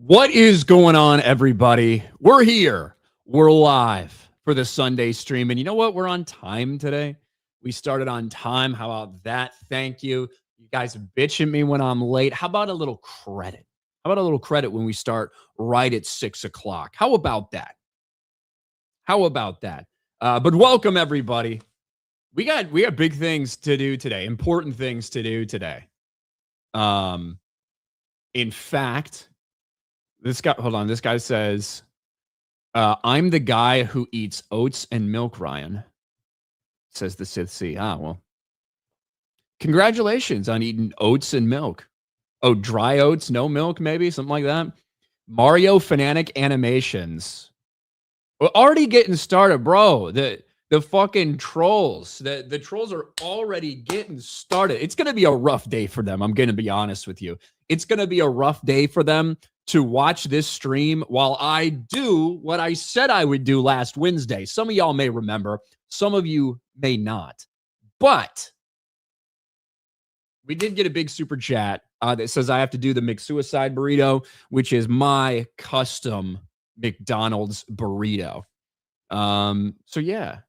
What is going on, everybody? We're here. We're live for the Sunday stream. And you know what? We're on time today. We started on time. How about that? Thank you. You guys bitch at me when I'm late. How about a little credit? How about a little credit when we start right at 6 o'clock? How about that? How about that? But welcome, everybody. We got big things to do today, important things to do today. In fact, this guy says, I'm the guy who eats oats and milk, Ryan, says the Sith Sea. Well, congratulations on eating oats and milk. Oh, dry oats, no milk, maybe something like that. Mario Fanatic Animations. We're already getting started, bro. The fucking trolls. The trolls are already getting started. It's going to be a rough day for them. I'm going to be honest with you. It's going to be a rough day for them to watch this stream while I do what I said I would do last Wednesday. Some of y'all may remember. Some of you may not. But we did get a big super chat that says I have to do the McSuicide burrito, which is my custom McDonald's burrito. So yeah.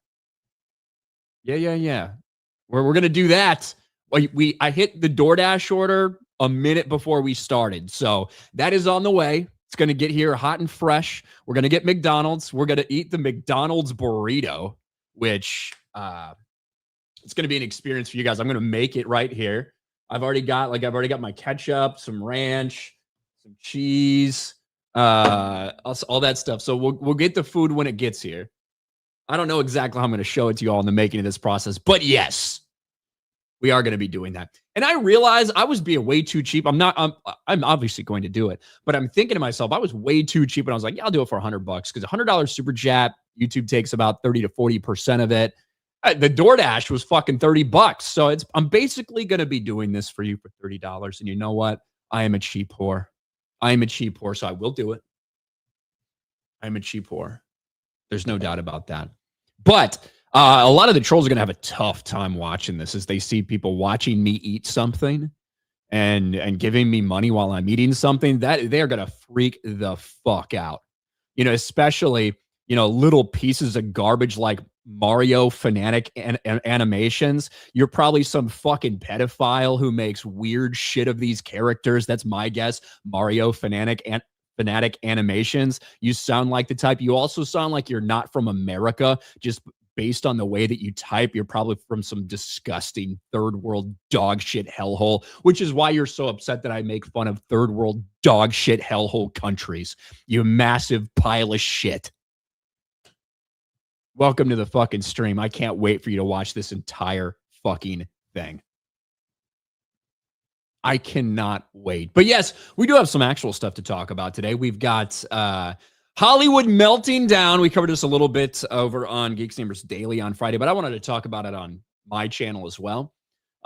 We're gonna do that. I hit the DoorDash order a minute before we started, so that is on the way. It's gonna get here hot and fresh. We're gonna get McDonald's. We're gonna eat the McDonald's burrito, which it's gonna be an experience for you guys. I'm gonna make it right here. I've already got my ketchup, some ranch, some cheese, all that stuff. So we'll get the food when it gets here. I don't know exactly how I'm going to show it to you all in the making of this process, but yes, we are going to be doing that. And I realized I was being way too cheap. I'm obviously going to do it, but I'm thinking to myself, I was way too cheap. And I was like, yeah, I'll do it for $100 because $100 super chat, YouTube takes about 30 to 40% of it. The DoorDash was fucking $30. So I'm basically going to be doing this for you for $30. And you know what? I am a cheap whore. So I will do it. I'm a cheap whore. There's no doubt about that. But a lot of the trolls are going to have a tough time watching this as they see people watching me eat something and giving me money while I'm eating something. That they're going to freak the fuck out. Especially, little pieces of garbage like Mario Fanatic Animations. You're probably some fucking pedophile who makes weird shit of these characters. That's my guess. Mario Fanatic Animations. You sound like the type. You also sound like you're not from America. Just based on the way that you type, you're probably from some disgusting third world dog shit hellhole, which is why you're so upset that I make fun of third world dog shit hellhole countries. You massive pile of shit. Welcome to the fucking stream. I can't wait for you to watch this entire fucking thing. I cannot wait. But yes, we do have some actual stuff to talk about today. We've got Hollywood melting down. We covered this a little bit over on Geeks and Gamers Daily on Friday, but I wanted to talk about it on my channel as well.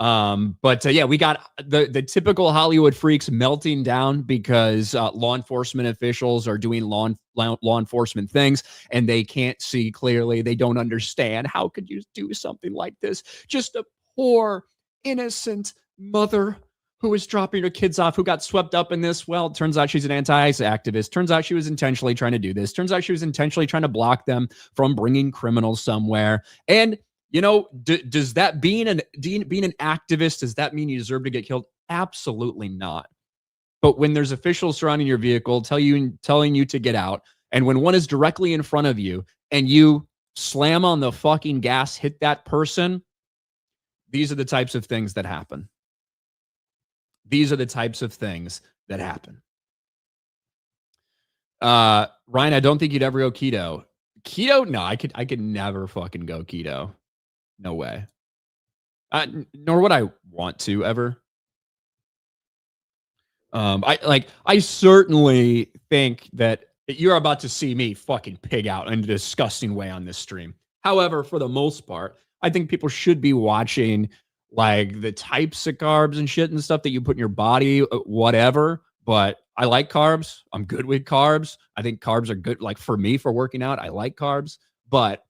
Yeah, we got the typical Hollywood freaks melting down because law enforcement officials are doing law enforcement things and they can't see clearly. They don't understand. How could you do something like this? Just a poor, innocent mother who was dropping her kids off, who got swept up in this. Well, it turns out she's an anti-ICE activist. Turns out she was intentionally trying to do this. Turns out she was intentionally trying to block them from bringing criminals somewhere. And, does that being an activist, does that mean you deserve to get killed? Absolutely not. But when there's officials surrounding your vehicle telling you to get out, and when one is directly in front of you and you slam on the fucking gas, hit that person, these are the types of things that happen. These are the types of things that happen. Ryan, I don't think you'd ever go keto. Keto? No, I could never fucking go keto. No way. Nor would I want to ever. I certainly think that you're about to see me fucking pig out in a disgusting way on this stream. However, for the most part, I think people should be watching like the types of carbs and shit and stuff that you put in your body, whatever. But I like carbs. I'm good with carbs. I think carbs are good. Like for me, for working out, I like carbs. But,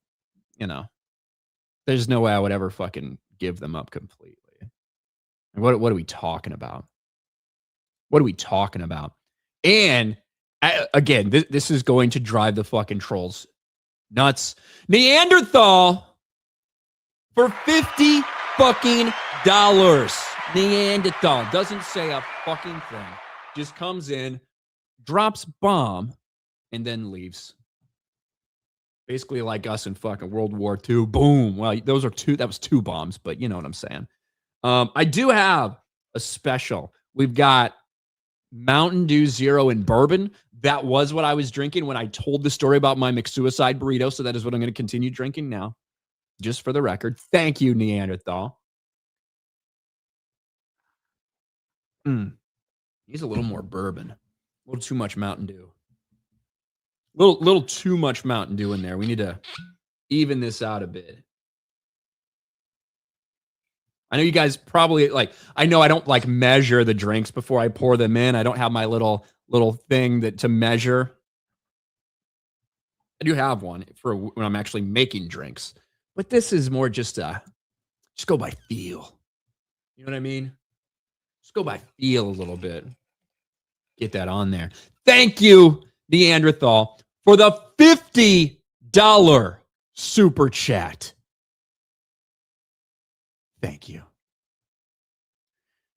there's no way I would ever fucking give them up completely. What are we talking about? What are we talking about? And Again, this is going to drive the fucking trolls nuts. Neanderthal for $50 fucking dollars. Neanderthal doesn't say a fucking thing. Just comes in, drops bomb, and then leaves. Basically like us in fucking World War II. Boom. Well, that was 2 bombs, but you know what I'm saying. I do have a special. We've got Mountain Dew Zero and bourbon. That was what I was drinking when I told the story about my McSuicide burrito. So that is what I'm going to continue drinking now. Just for the record. Thank you, Neanderthal. Needs a little more bourbon. A little too much Mountain Dew. Little too much Mountain Dew in there. We need to even this out a bit. I know you guys probably I know I don't measure the drinks before I pour them in. I don't have my little thing to measure. I do have one for when I'm actually making drinks, but this is more just go by feel. You know what I mean? Just go by feel a little bit. Get that on there. Thank you, Neanderthal, for the $50 super chat. Thank you.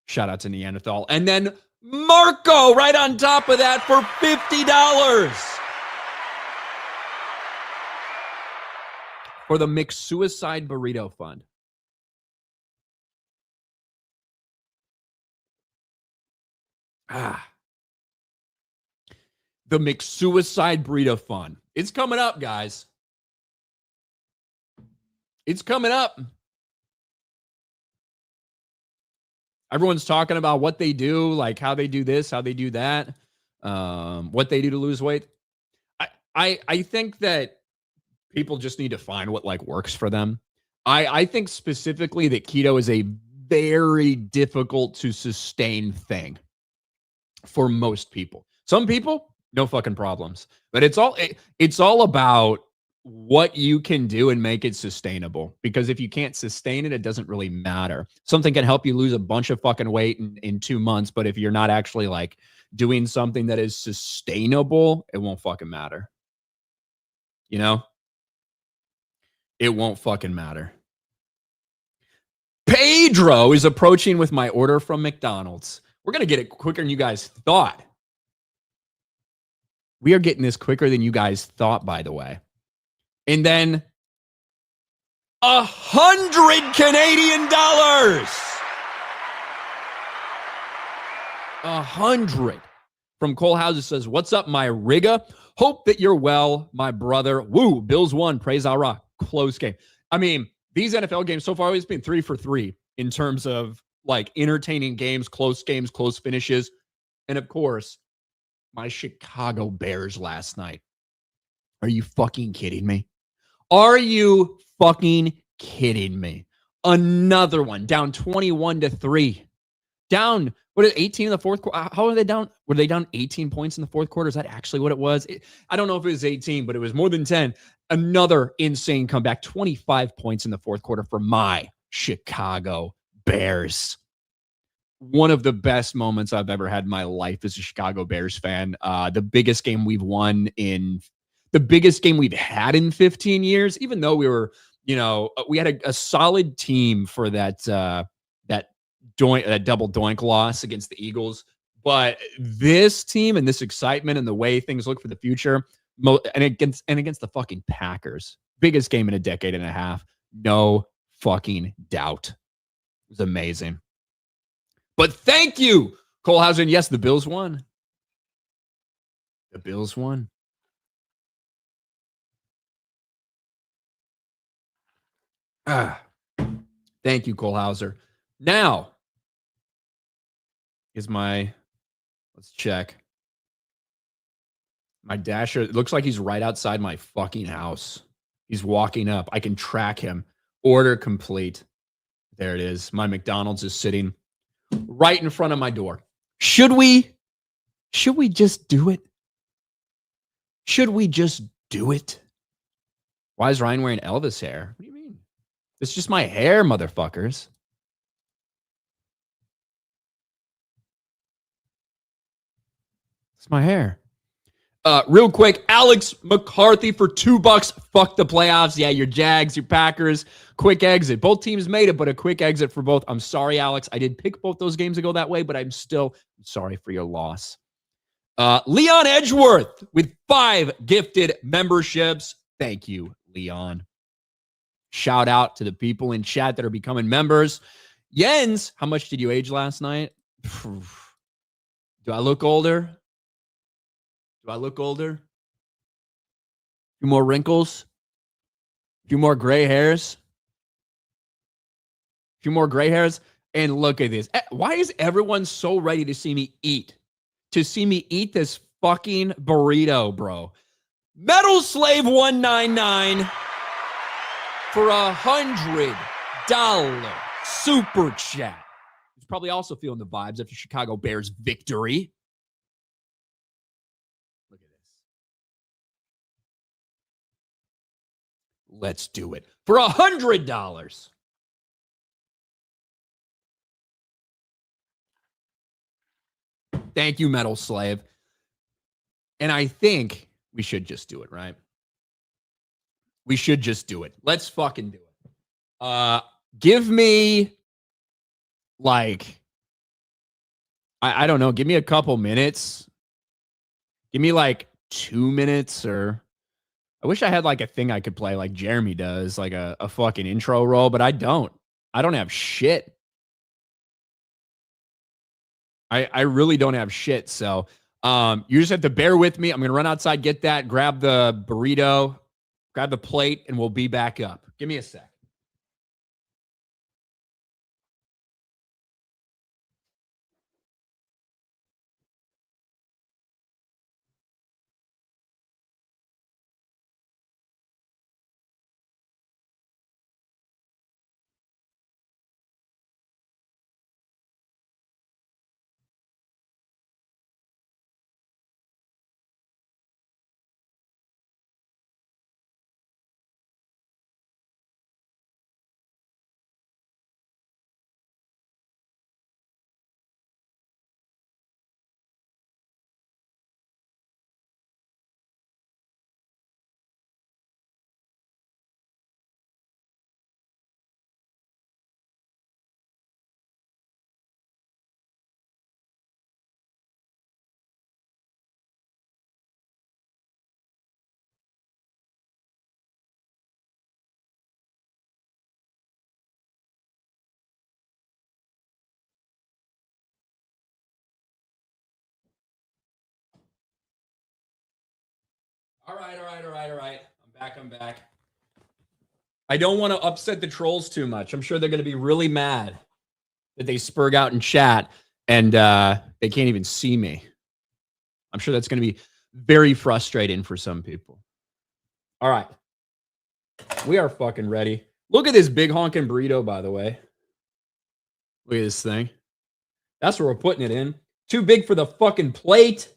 Shout out to Neanderthal. And then Marco right on top of that for $50 for the McSuicide Burrito Fund. The McSuicide Burrito Fund. It's coming up, guys. It's coming up. Everyone's talking about what they do, like how they do this, how they do that, what they do to lose weight. I think that people just need to find what works for them. I think specifically that keto is a very difficult to sustain thing for most people. Some people, no fucking problems. But it's all about what you can do and make it sustainable. Because if you can't sustain it, it doesn't really matter. Something can help you lose a bunch of fucking weight in 2 months, but if you're not actually doing something that is sustainable, it won't fucking matter. You know? It won't fucking matter. Pedro is approaching with my order from McDonald's. We're going to get it quicker than you guys thought. We are getting this quicker than you guys thought, by the way. And then 100 Canadian dollars. 100 from Cole Houses says, "What's up, my Rigga? Hope that you're well, my brother. Woo, Bills won. Praise Allah. Close game." I mean, these NFL games so far always been 3 for 3 in terms of entertaining games, close finishes. And of course, my Chicago Bears last night. Are you fucking kidding me? Are you fucking kidding me? Another one down 21-3. Down, 18 in the fourth quarter? How are they down? Were they down 18 points in the fourth quarter? Is that actually what it was? I don't know if it was 18, but it was more than 10. Another insane comeback, 25 points in the fourth quarter for my Chicago Bears. One of the best moments I've ever had in my life as a Chicago Bears fan. The biggest game we've had in 15 years, even though we were, we had a solid team for that double doink loss against the Eagles. But this team and this excitement and the way things look for the future, and against the fucking Packers, biggest game in a decade and a half, no fucking doubt. It was amazing. But thank you, Cole Hausen. Yes, the Bills won. The Bills won. Thank you, Cole Hauser. Now is let's check. My Dasher, it looks like he's right outside my fucking house. He's walking up. I can track him. Order complete. There it is. My McDonald's is sitting right in front of my door. Should we just do it? Should we just do it? Why is Ryan wearing Elvis hair? What do you mean? It's just my hair, motherfuckers. It's my hair. Real quick, Alex McCarthy for $2. Fuck the playoffs. Yeah, your Jags, your Packers. Quick exit. Both teams made it, but a quick exit for both. I'm sorry, Alex. I did pick both those games to go that way, but I'm still sorry for your loss. Leon Edgeworth with 5 gifted memberships. Thank you, Leon. Shout out to the people in chat that are becoming members. Jens, how much did you age last night? Do I look older? Do I look older? A few more wrinkles? A few more gray hairs? A few more gray hairs? And look at this. Why is everyone so ready to see me eat? To see me eat this fucking burrito, bro. Metal Slave 199 for $100 super chat. He's probably also feeling the vibes after Chicago Bears victory. Look at this. Let's do it for $100. Thank you, Metal Slave. And I think we should just do it, right? We should just do it. Let's fucking do it. Give me, like, I don't know. Give me a couple minutes. Give me, like, 2 minutes, or I wish I had, like, a thing I could play like Jeremy does, like a fucking intro roll, but I don't. I don't have shit. I really don't have shit. So you just have to bear with me. I'm going to run outside, get that, grab the burrito, grab the plate, and we'll be back up. Give me a sec. All right. I'm back. I don't want to upset the trolls too much. I'm sure they're going to be really mad that they spurg out in chat and they can't even see me. I'm sure that's going to be very frustrating for some people. All right. We are fucking ready. Look at this big honking burrito, by the way. Look at this thing. That's where we're putting it in. Too big for the fucking plate.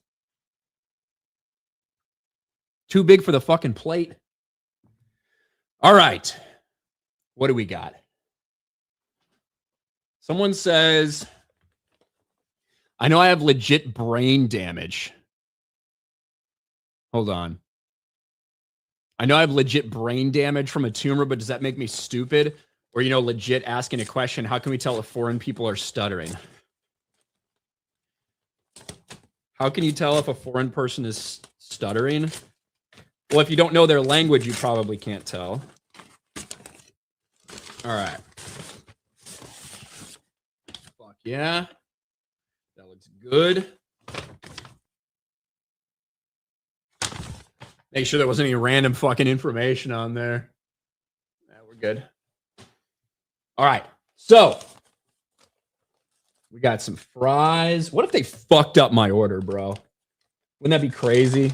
Too big for the fucking plate. All right. What do we got? Someone says, I know I have legit brain damage. Hold on. I know I have legit brain damage from a tumor, but does that make me stupid? Or, legit asking a question, how can we tell if foreign people are stuttering? How can you tell if a foreign person is stuttering? Well, if you don't know their language, you probably can't tell. All right. Fuck yeah. That looks good. Make sure there wasn't any random fucking information on there. Yeah, we're good. All right. So we got some fries. What if they fucked up my order, bro? Wouldn't that be crazy?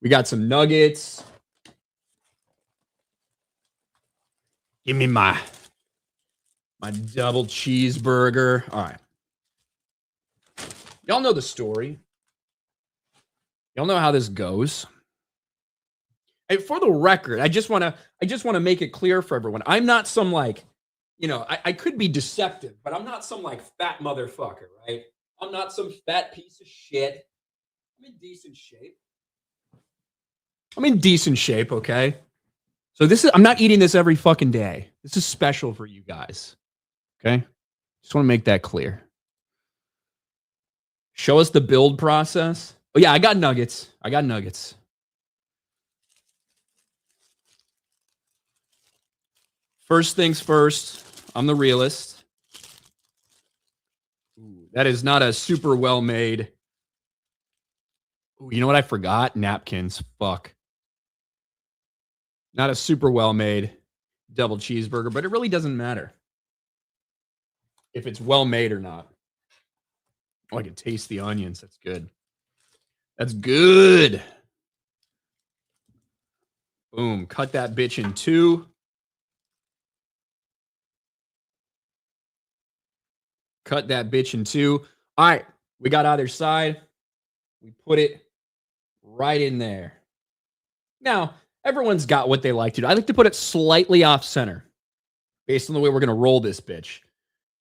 We got some nuggets. Give me my double cheeseburger. All right. Y'all know the story. Y'all know how this goes. And for the record, I just want to make it clear for everyone. I'm not some I could be deceptive, but I'm not some fat motherfucker, right? I'm not some fat piece of shit. I'm in decent shape. I'm in decent shape, okay? So I'm not eating this every fucking day. This is special for you guys. Okay? Just want to make that clear. Show us the build process. Oh yeah, I got nuggets. First things first, I'm the realist. Ooh, that is not a super well made. Ooh, you know what I forgot? Napkins. Fuck. Not a super well made double cheeseburger, but it really doesn't matter if it's well made or not. Oh, I can taste the onions. That's good. That's good. Boom. Cut that bitch in two. Cut that bitch in two. All right. We got either side. We put it right in there. Now, everyone's got what they like to do. I like to put it slightly off center based on the way we're going to roll this bitch.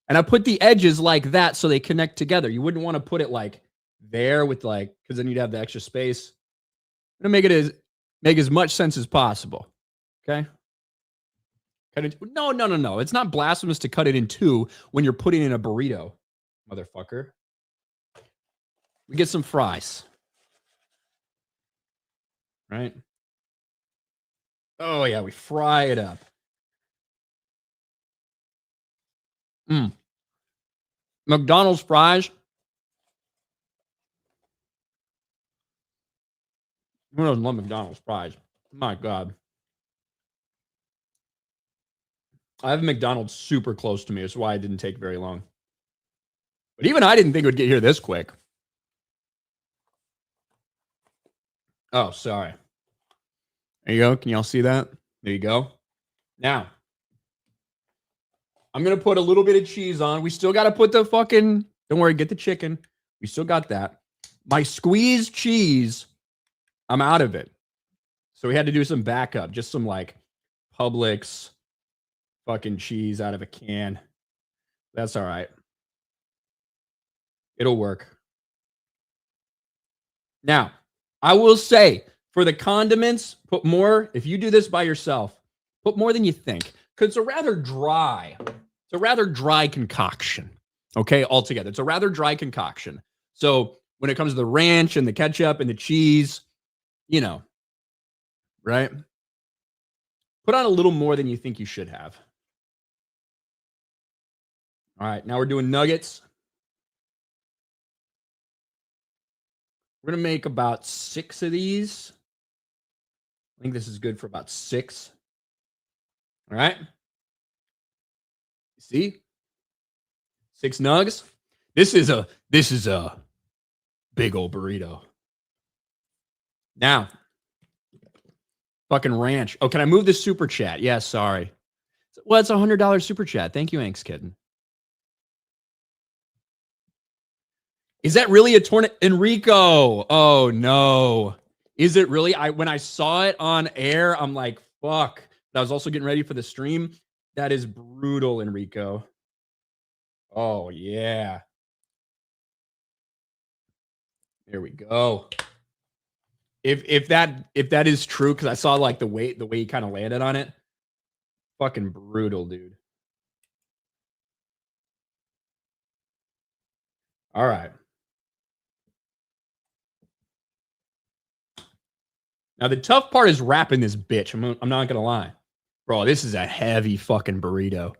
And I put the edges like that so they connect together. You wouldn't want to put it like there with like, because then you'd have the extra space. I'm going to make as much sense as possible. Okay. Cut it. No. It's not blasphemous to cut it in two when you're putting in a burrito, motherfucker. We get some fries. Right? Oh, yeah. We fry it up. McDonald's fries. Who doesn't love McDonald's fries? My God. I have McDonald's super close to me. That's why it didn't take very long. But even I didn't think it would get here this quick. Oh, sorry. There you go. Can y'all see that? There you go. Now, I'm going to put a little bit of cheese on. We still got to put the fucking, don't worry, get the chicken. We still got that. My squeezed cheese, I'm out of it. So we had to do some backup, just some like Publix fucking cheese out of a can. That's all right. It'll work. Now, I will say for the condiments, put more. If you do this by yourself, put more than you think because it's a rather dry concoction. Okay, altogether. It's a rather dry concoction. So when it comes to the ranch and the ketchup and the cheese, you know, right? Put on a little more than you think you should have. All right, now we're doing nuggets. We're going to make about 6 of these. I think this is good for about 6. All right. See? 6 nugs. This is a big old burrito. Now, fucking ranch. Oh, can I move the super chat? Yeah, sorry. Well, it's $100 super chat. Thank you, Angst Kitten. Is that really a tournament? Enrico. Oh, no. Is it really? When I saw it on air, I'm like, fuck. But I was also getting ready for the stream. That is brutal, Enrico. Oh, yeah. There we go. If that is true, because I saw like the way he kind of landed on it. Fucking brutal, dude. All right. Now the tough part is wrapping this bitch. I'm not gonna lie, bro. This is a heavy fucking burrito.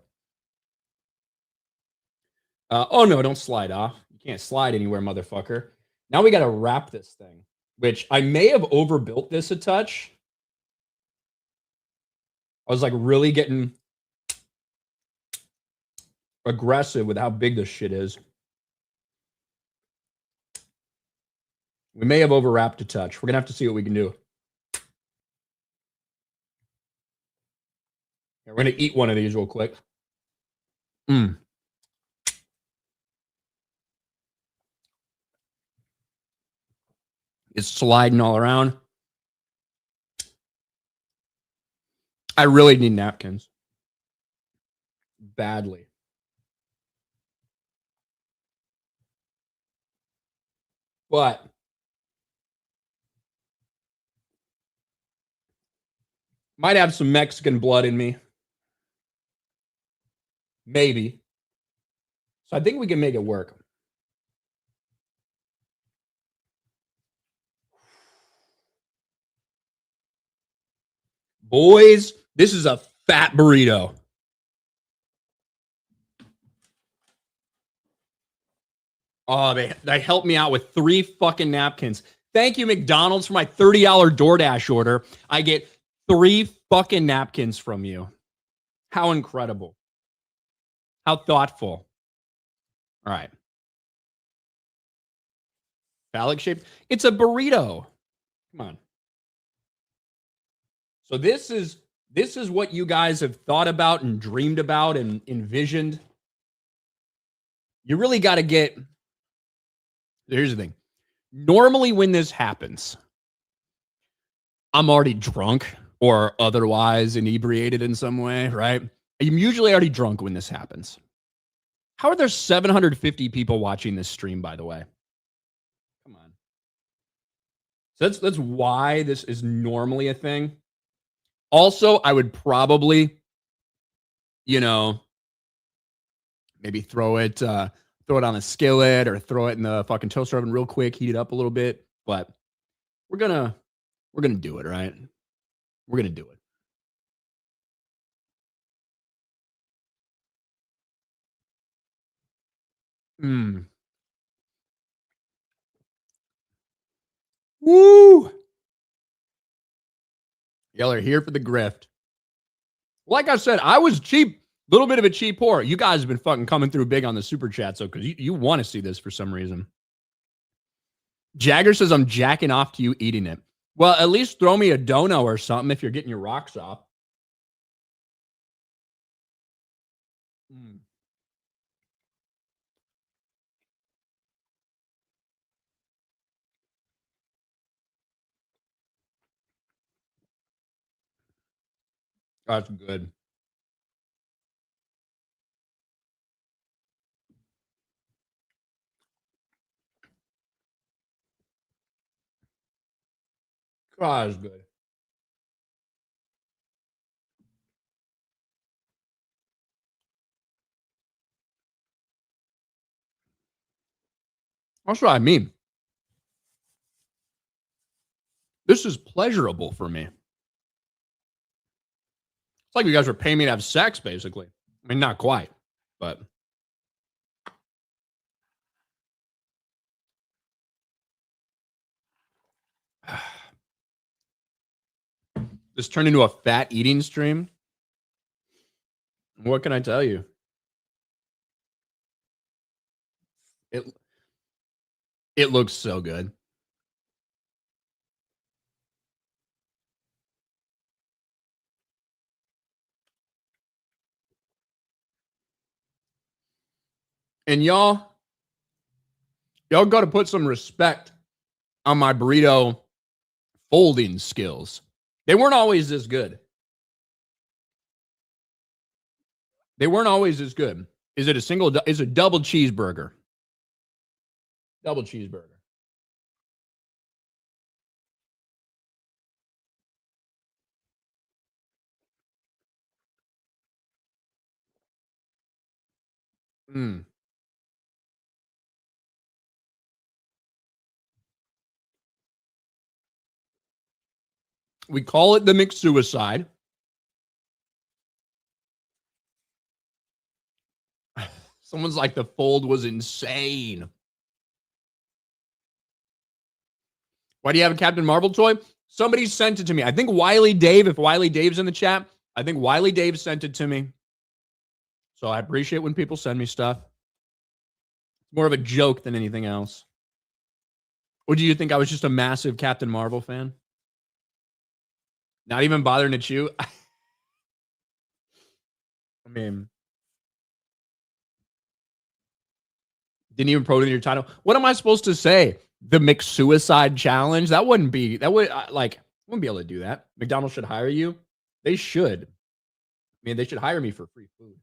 Oh no, don't slide off. You can't slide anywhere, motherfucker. Now we gotta wrap this thing, which I may have overbuilt this a touch. I was like really getting aggressive with how big this shit is. We may have overwrapped a touch. We're gonna have to see what we can do. We're gonna eat one of these real quick. It's sliding all around. I really need napkins. Badly. But Might have some Mexican blood in me. Maybe. So I think we can make it work. Boys, this is a fat burrito. Oh, they helped me out with 3 fucking napkins. Thank you, McDonald's, for my $30 DoorDash order. I get 3 fucking napkins from you. How incredible. How thoughtful. All right. Phallic shaped. It's a burrito. Come on. So this is what you guys have thought about and dreamed about and envisioned. You really got to get. Here's the thing. Normally, when this happens, I'm already drunk or otherwise inebriated in some way, right? I'm usually already drunk when this happens. How are there 750 people watching this stream, by the way? Come on. So that's why this is normally a thing. Also, I would probably, maybe throw it on a skillet or throw it in the fucking toaster oven real quick, heat it up a little bit. But we're gonna do it, right? We're gonna do it. Woo! Y'all are here for the grift. Like I said, I was cheap. Little bit of a cheap pour. You guys have been fucking coming through big on the super chat, so because you want to see this for some reason. Jagger says I'm jacking off to you eating it. Well, at least throw me a dono or something if you're getting your rocks off. That's good. Oh, that's good. That's what I mean. This is pleasurable for me. It's like you guys are paying me to have sex, basically. I mean, not quite, but. This turned into a fat eating stream. What can I tell you? It looks so good. And y'all got to put some respect on my burrito folding skills. They weren't always this good. They weren't always as good. Is it a double cheeseburger? Double cheeseburger. Mm. We call it the McSuicide. Someone's like, the fold was insane. Why do you have a Captain Marvel toy? Somebody sent it to me. I think Wiley Dave, if Wiley Dave's in the chat, I think Wiley Dave sent it to me. So I appreciate when people send me stuff. It's more of a joke than anything else. Or do you think I was just a massive Captain Marvel fan? Not even bothering to chew? I mean, didn't even put it in your title. What am I supposed to say? The McSuicide challenge? Wouldn't be able to do that. McDonald's should hire you. They should. I mean, they should hire me for free food.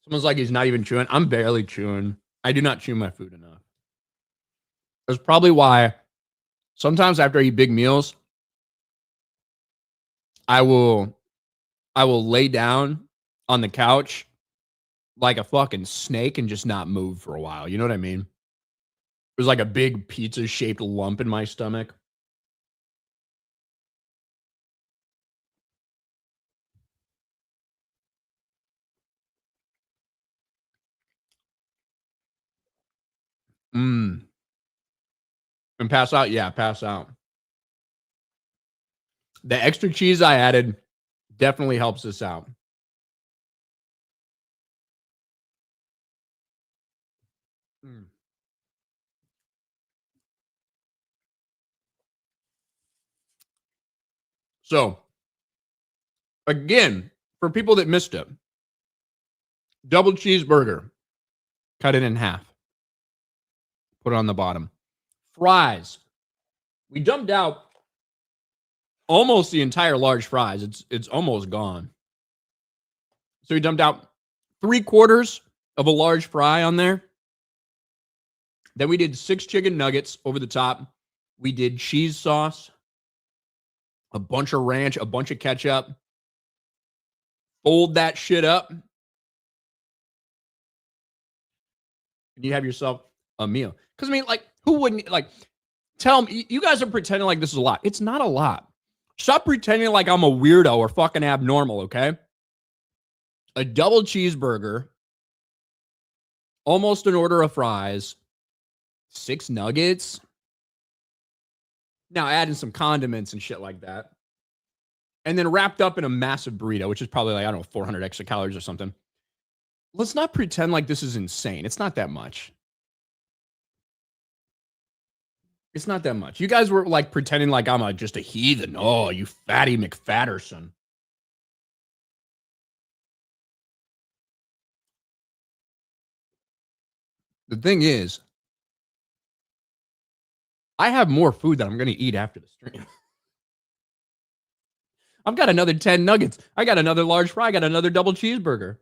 Someone's like, he's not even chewing. I'm barely chewing. I do not chew my food enough. That's probably why sometimes after I eat big meals, I will lay down on the couch like a fucking snake and just not move for a while. You know what I mean? There's like a big pizza shaped lump in my stomach. And pass out? Yeah, pass out. The extra cheese I added definitely helps us out. So, again, for people that missed it, double cheeseburger, cut it in half, put it on the bottom. Fries, we dumped out almost the entire large fries. It's almost gone. So we dumped out 3/4 of a large fry on there. Then we did 6 chicken nuggets over the top. We did cheese sauce, a bunch of ranch, a bunch of ketchup. Fold that shit up. And you have yourself a meal. Because, I mean, like, who wouldn't, like, tell me, you guys are pretending like this is a lot. It's not a lot. Stop pretending like I'm a weirdo or fucking abnormal, okay? A double cheeseburger, almost an order of fries, 6 nuggets. Now add in some condiments and shit like that. And then wrapped up in a massive burrito, which is probably like, I don't know, 400 extra calories or something. Let's not pretend like this is insane. It's not that much. It's not that much. You guys were like pretending like I'm just a heathen. Oh, you fatty McFatterson. The thing is, I have more food that I'm going to eat after the stream. I've got another 10 nuggets. I got another large fry. I got another double cheeseburger.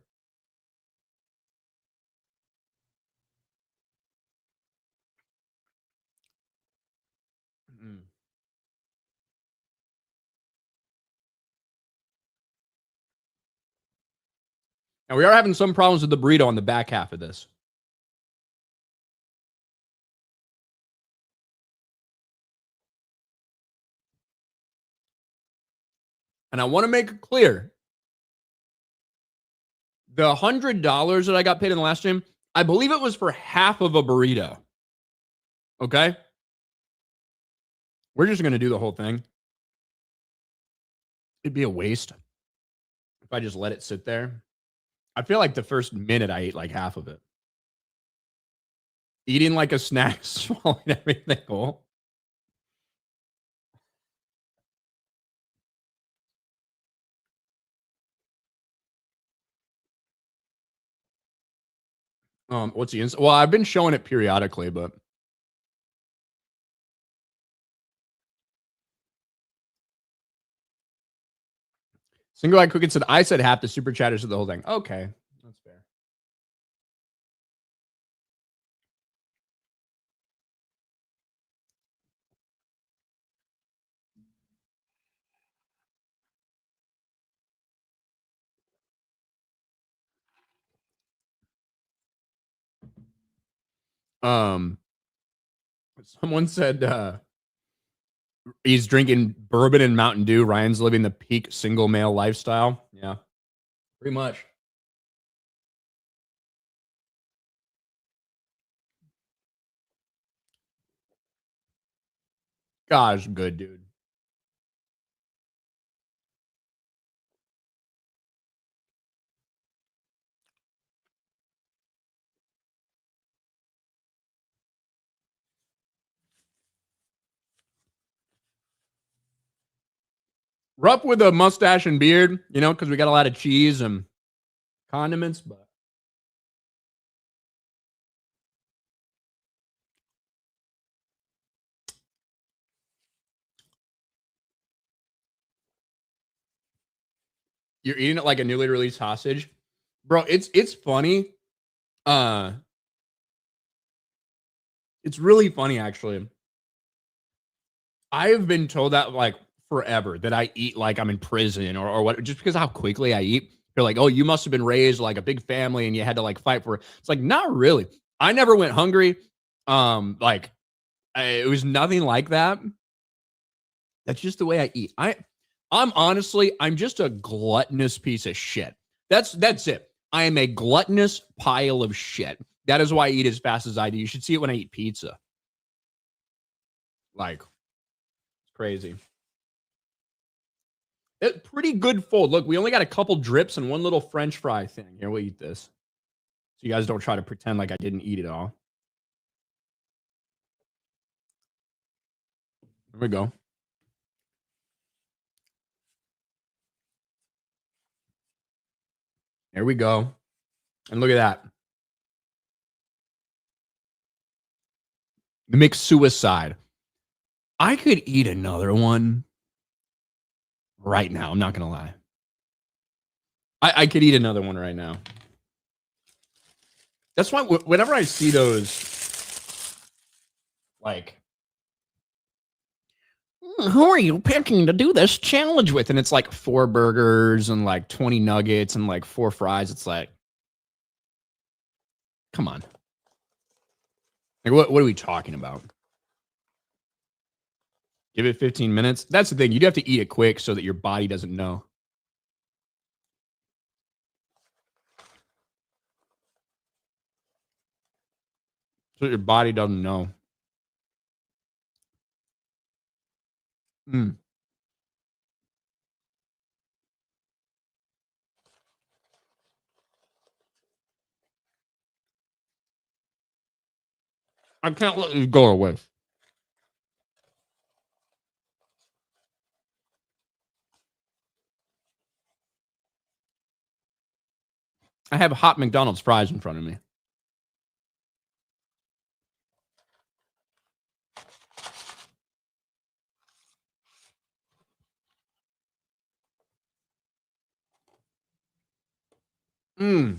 Now, we are having some problems with the burrito on the back half of this. And I want to make it clear, the $100 that I got paid in the last stream, I believe it was for half of a burrito. Okay? We're just going to do the whole thing. It'd be a waste if I just let it sit there. I feel like the first minute I ate like half of it. Eating like a snack, swallowing everything whole. What's the well, I've been showing it periodically, but Single Eye Cooking said, I said half, the super chatters said the whole thing. Okay, that's fair. Someone said he's drinking bourbon and Mountain Dew. Ryan's living the peak single male lifestyle. Yeah, pretty much. Gosh, good dude. Rough with a mustache and beard, you know, because we got a lot of cheese and condiments, but you're eating it like a newly released sausage. Bro, it's funny. Uh, it's really funny actually. I have been told that like forever that I eat like I'm in prison or what, just because of how quickly I eat. They're like, oh, you must have been raised like a big family and you had to like fight for it. It's like, not really. I never went hungry. Like it was nothing like that. That's just the way I eat. I'm honestly, I'm just a gluttonous piece of shit. That's it. I am a gluttonous pile of shit. That is why I eat as fast as I do. You should see it when I eat pizza. Like, it's crazy. Pretty good fold. Look, we only got a couple drips and one little French fry thing. Here, we'll eat this. So you guys don't try to pretend like I didn't eat it all. There we go. There we go. And look at that. The mixed suicide. I could eat another one right now. I'm not going to lie. I could eat another one right now. That's why whenever I see those, like, who are you picking to do this challenge with? And it's like 4 burgers and like 20 nuggets and like 4 fries. It's like, come on. Like, what are we talking about? Give it 15 minutes. That's the thing. You'd have to eat it quick so that your body doesn't know. So your body doesn't know. Mm. I can't let this go away. I have hot McDonald's fries in front of me. Mm.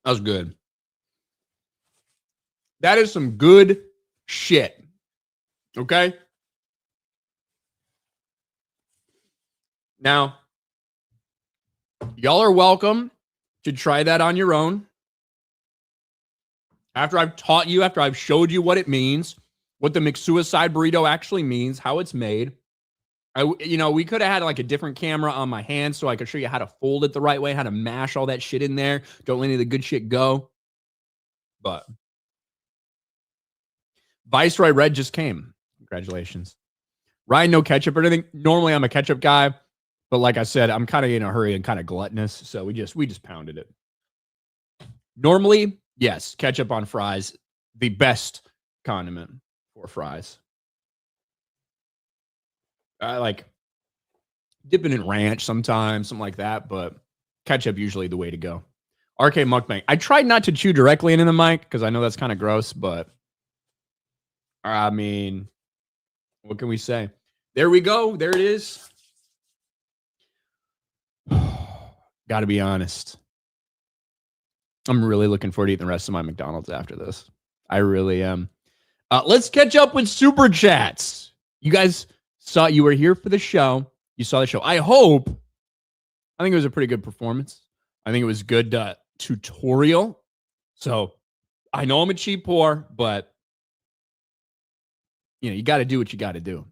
That was good. That is some good shit. Okay? Now, y'all are welcome to try that on your own. After I've taught you, after I've showed you what it means, what the McSuicide burrito actually means, how it's made. We could have had like a different camera on my hand so I could show you how to fold it the right way, how to mash all that shit in there. Don't let any of the good shit go. But Viceroy Red just came. Congratulations. Ryan, no ketchup or anything. Normally I'm a ketchup guy, but like I said, I'm kind of in a hurry and kind of gluttonous. So we just pounded it. Normally, yes, ketchup on fries, the best condiment for fries. I like dipping in ranch sometimes, something like that, but ketchup usually the way to go. RK Mukbang. I tried not to chew directly into the mic because I know that's kind of gross, but I mean, what can we say? There we go. There it is. Got to be honest. I'm really looking forward to eating the rest of my McDonald's after this. I really am. Let's catch up with Super Chats. You guys you were here for the show. You saw the show. I think it was a pretty good performance. I think it was good tutorial. So I know I'm a cheap whore, but you got to do what you got to do.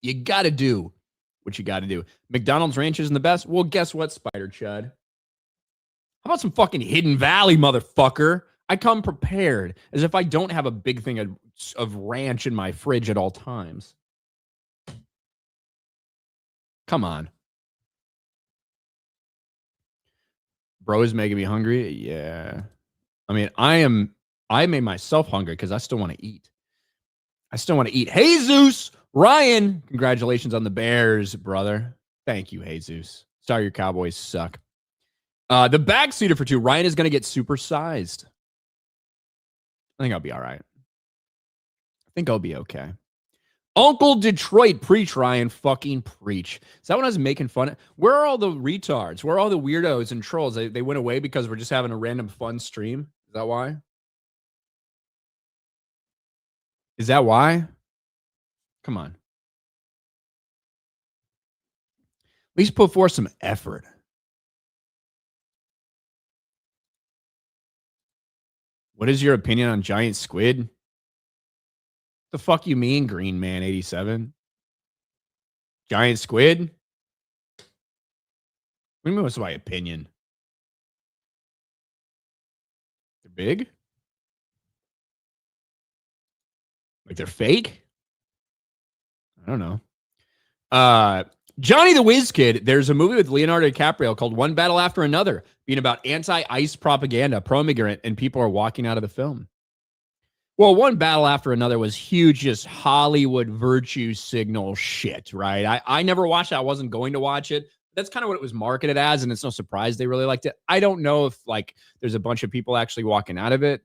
You got to do what you got to do. McDonald's Ranch isn't the best. Well, guess what, Spider Chud? How about some fucking Hidden Valley, motherfucker? I come prepared as if I don't have a big thing of ranch in my fridge at all times. Come on. Bro is making me hungry. Yeah. I mean, I made myself hungry because I still want to eat. Hey, Zeus. Ryan, congratulations on the Bears, brother. Thank you, Jesus. Sorry your Cowboys suck. The backseater for 2. Ryan is going to get supersized. I think I'll be all right. I think I'll be okay. Uncle Detroit, preach, Ryan. Fucking preach. Is that when I was making fun of? Where are all the retards? Where are all the weirdos and trolls? They went away because we're just having a random fun stream. Is that why? Is that why? Come on. At least put forth some effort. What is your opinion on giant squid? The fuck you mean, Green Man 87? Giant squid? What do you mean what's my opinion? They're big? Like they're fake? I don't know. Johnny the Whiz Kid, there's a movie with Leonardo DiCaprio called One Battle After Another, being about anti-ICE propaganda, pro-immigrant, and people are walking out of the film. Well, One Battle After Another was huge, just Hollywood virtue signal shit, right? I never watched it. I wasn't going to watch it. That's kind of what it was marketed as, and it's no surprise they really liked it. I don't know if like there's a bunch of people actually walking out of it.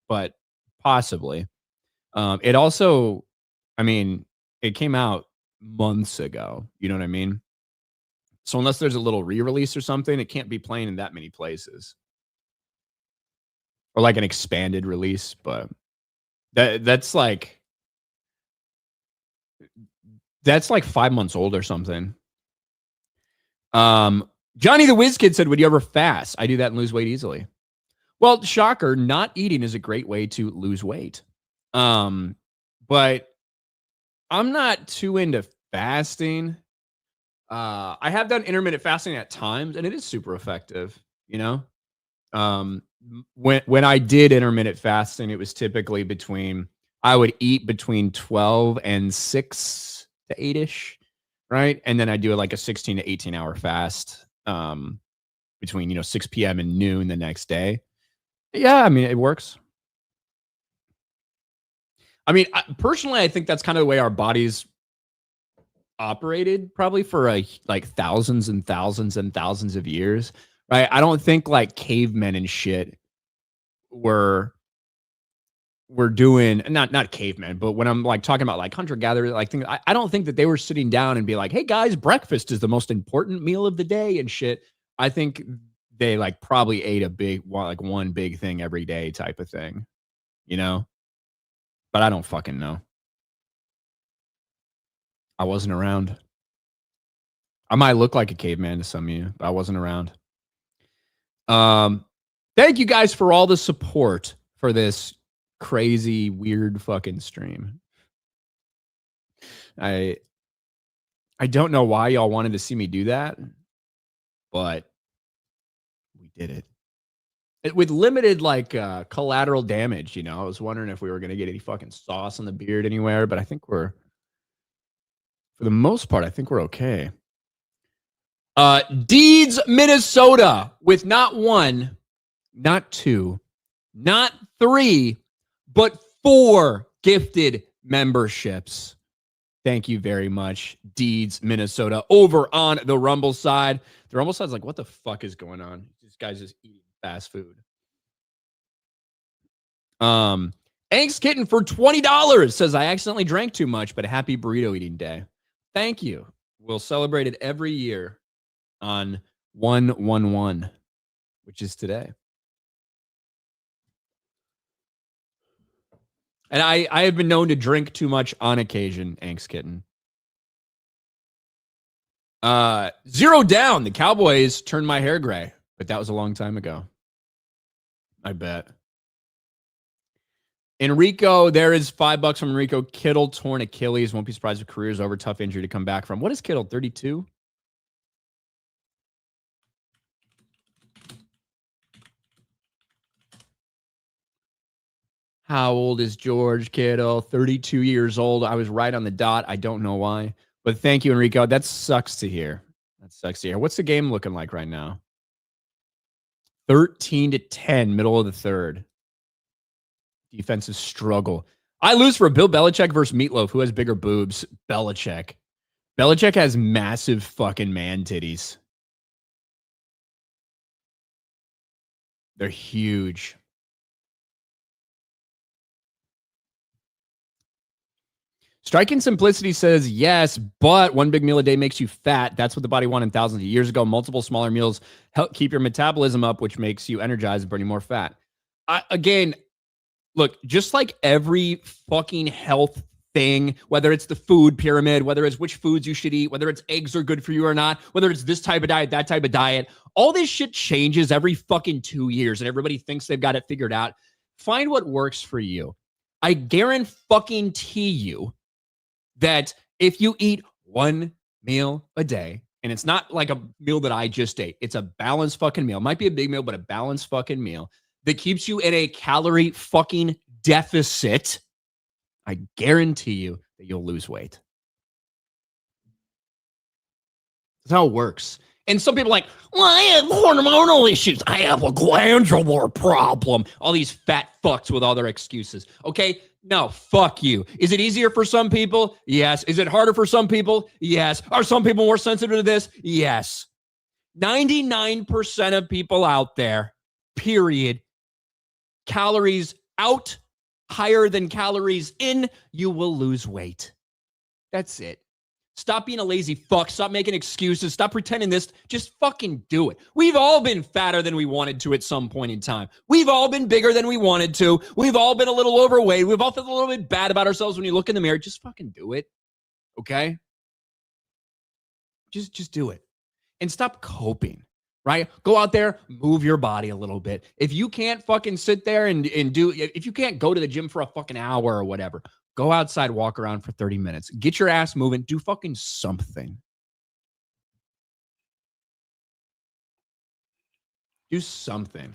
But possibly. It also, I mean, it came out months ago. You know what I mean? So unless there's a little re-release or something, it can't be playing in that many places. Or like an expanded release, but that's like 5 months old or something. Johnny the Whiz Kid said, would you ever fast? I do that and lose weight easily. Well, shocker, not eating is a great way to lose weight. But I'm not too into fasting. I have done intermittent fasting at times, and it is super effective, you know? When I did intermittent fasting, it was typically I would eat between 12 and 6 to 8-ish, right? And then I do like a 16 to 18 hour fast between 6 p.m. and noon the next day. Yeah, I mean, it works. I mean, personally, I think that's kind of the way our bodies operated probably for like thousands and thousands and thousands of years, right? I don't think like cavemen and shit were doing, not cavemen, but when I'm like talking about like hunter gatherer, like things, I don't think that they were sitting down and be like, hey guys, breakfast is the most important meal of the day and shit. I think they like probably ate one big thing every day type of thing, but I don't fucking know. I wasn't around. I might look like a caveman to some of you, but I wasn't around. Thank you guys for all the support for this crazy, weird fucking stream. I don't know why y'all wanted to see me do that, but we did it. With limited like collateral damage, I was wondering if we were gonna get any fucking sauce on the beard anywhere, but I think for the most part, I think we're okay. Deeds, Minnesota, with not 1, not 2, not 3, but 4 gifted memberships. Thank you very much, Deeds, Minnesota, over on the Rumble side. The Rumble side's like, what the fuck is going on? This guy's just eating fast food. Angst Kitten for $20 says, I accidentally drank too much, but a happy burrito eating day. Thank you. We'll celebrate it every year on 1/1/1, which is today. And I have been known to drink too much on occasion, Angst Kitten. Zero Down. The Cowboys turned my hair gray, but that was a long time ago. I bet. Enrico, there is $5 from Enrico. Kittle torn Achilles. Won't be surprised if career's over. Tough injury to come back from. What is Kittle? 32? How old is George Kittle? 32 years old. I was right on the dot. I don't know why. But thank you, Enrico. That sucks to hear. What's the game looking like right now? 13-10, middle of the third. Defensive struggle. I lose for Bill Belichick versus Meatloaf. Who has bigger boobs? Belichick. Belichick has massive fucking man titties. They're huge. Striking Simplicity says, yes, but one big meal a day makes you fat. That's what the body wanted thousands of years ago. Multiple smaller meals help keep your metabolism up, which makes you energized and burning more fat. Again, look, just like every fucking health thing, whether it's the food pyramid, whether it's which foods you should eat, whether it's eggs are good for you or not, whether it's this type of diet, that type of diet, all this shit changes every fucking 2 years and everybody thinks they've got it figured out. Find what works for you. I guarantee you that if you eat one meal a day, and it's not like a meal that I just ate, it's a balanced fucking meal. It might be a big meal, but a balanced fucking meal that keeps you in a calorie fucking deficit, I guarantee you that you'll lose weight. That's how it works. And some people are like, well, I have hormonal issues. I have a glandular problem. All these fat fucks with all their excuses. Okay, no, fuck you. Is it easier for some people? Yes. Is it harder for some people? Yes. Are some people more sensitive to this? Yes. 99% of people out there, period, calories out higher than calories in, you will lose weight. That's it. Stop being a lazy fuck. Stop making excuses. Stop pretending this. Just fucking do it. We've all been fatter than we wanted to at some point in time. We've all been bigger than we wanted to. We've all been a little overweight. We've all felt a little bit bad about ourselves when you look in the mirror. Just fucking do it. Okay? Just do it. And stop coping, right? Go out there, move your body a little bit. If you can't fucking sit there and if you can't go to the gym for a fucking hour or whatever, go outside, walk around for 30 minutes. Get your ass moving. Do fucking something. Do something.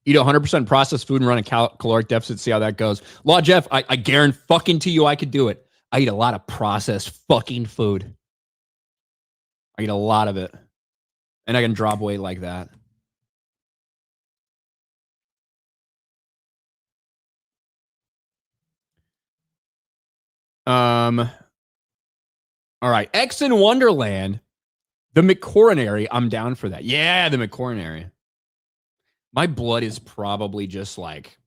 Eat 100% processed food and run a caloric deficit. See how that goes. Law Jeff, I guarantee you I could do it. I eat a lot of processed fucking food. I eat a lot of it. And I can drop weight like that. All right. X in Wonderland. The McCoronary. I'm down for that. Yeah, the McCoronary. My blood is probably just like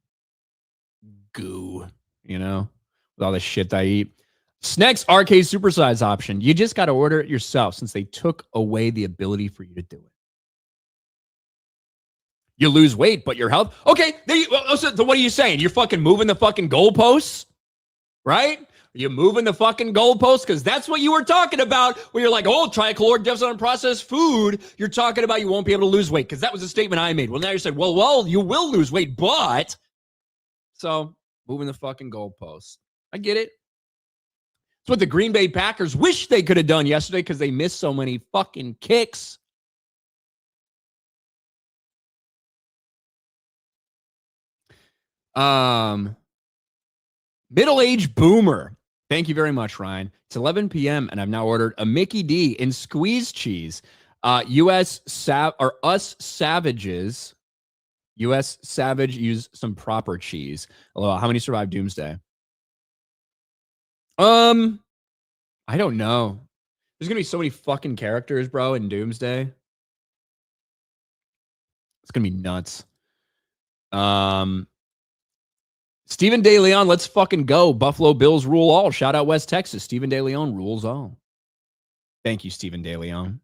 goo, you know, with all the shit I eat. Snacks arcade supersize option. You just got to order it yourself since they took away the ability for you to do it. You lose weight, but your health. Okay, so what are you saying? You're fucking moving the fucking goalposts, right? You moving the fucking goalposts? Because that's what you were talking about when you're like, oh, try a caloric deficit on processed food. You're talking about you won't be able to lose weight because that was a statement I made. Well, now you said, well, you will lose weight, but. So moving the fucking goalposts. I get it. It's what the Green Bay Packers wish they could have done yesterday because they missed so many fucking kicks. Middle-aged boomer. Thank you very much, Ryan. It's 11 p.m. and I've now ordered a Mickey D in squeeze cheese. Us savages. U.S. Savage use some proper cheese. Hello, how many survived Doomsday? I don't know. There's gonna be so many fucking characters, bro, in Doomsday. It's gonna be nuts. Stephen De Leon, let's fucking go. Buffalo Bills rule all. Shout out West Texas. Stephen De Leon rules all. Thank you, Stephen De Leon.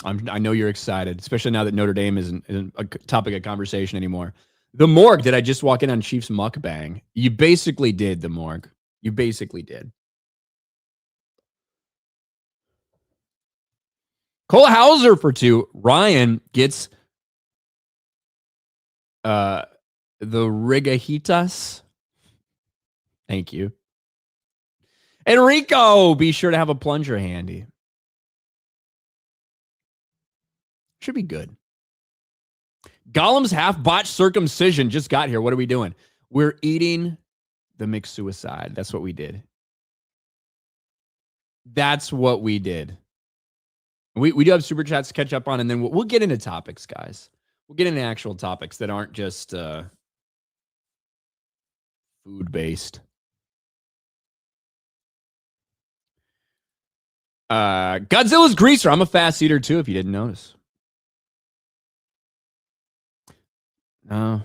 I know you're excited, especially now that Notre Dame isn't a topic of conversation anymore. The morgue. Did I just walk in on Chiefs mukbang? You basically did, the morgue. You basically did. Cole Hauser for 2. Ryan gets the Rigahitas. Thank you. Enrico, be sure to have a plunger handy. Should be good. Gollum's half-botched circumcision just got here. What are we doing? We're eating the McSuicide. That's what we did. That's what we did. We do have super chats to catch up on, and then we'll get into topics, guys. We'll get into actual topics that aren't just food-based. Godzilla's greaser. I'm a fast eater too, if you didn't notice. No.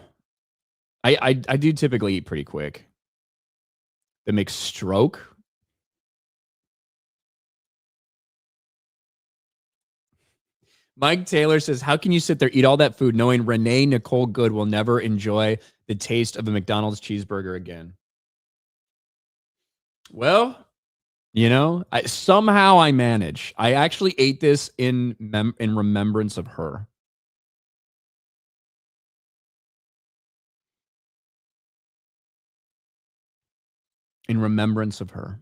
I do typically eat pretty quick. The McStroke. Mike Taylor says, how can you sit there, eat all that food, knowing Renee Nicole Good will never enjoy the taste of a McDonald's cheeseburger again? Well, you know, somehow I manage. I actually ate this in remembrance of her. In remembrance of her.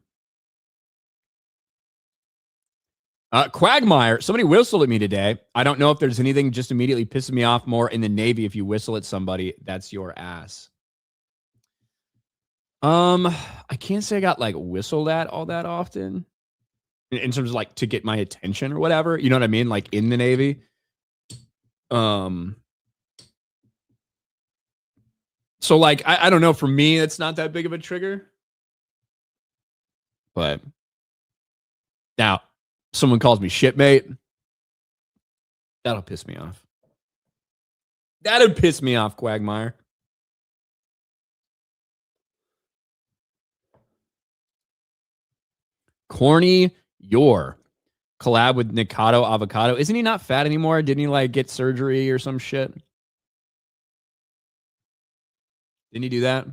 Quagmire, somebody whistled at me today. I don't know if there's anything just immediately pisses me off more in the Navy. If you whistle at somebody, that's your ass. I can't say I got like whistled at all that often in terms of like to get my attention or whatever. You know what I mean? Like in the Navy. So like, I don't know. For me, it's not that big of a trigger. But now, someone calls me shitmate, that'll piss me off. That'd piss me off, Quagmire. Corny Your collab with Nikado Avocado. Isn't he not fat anymore? Didn't he like get surgery or some shit? Didn't he do that?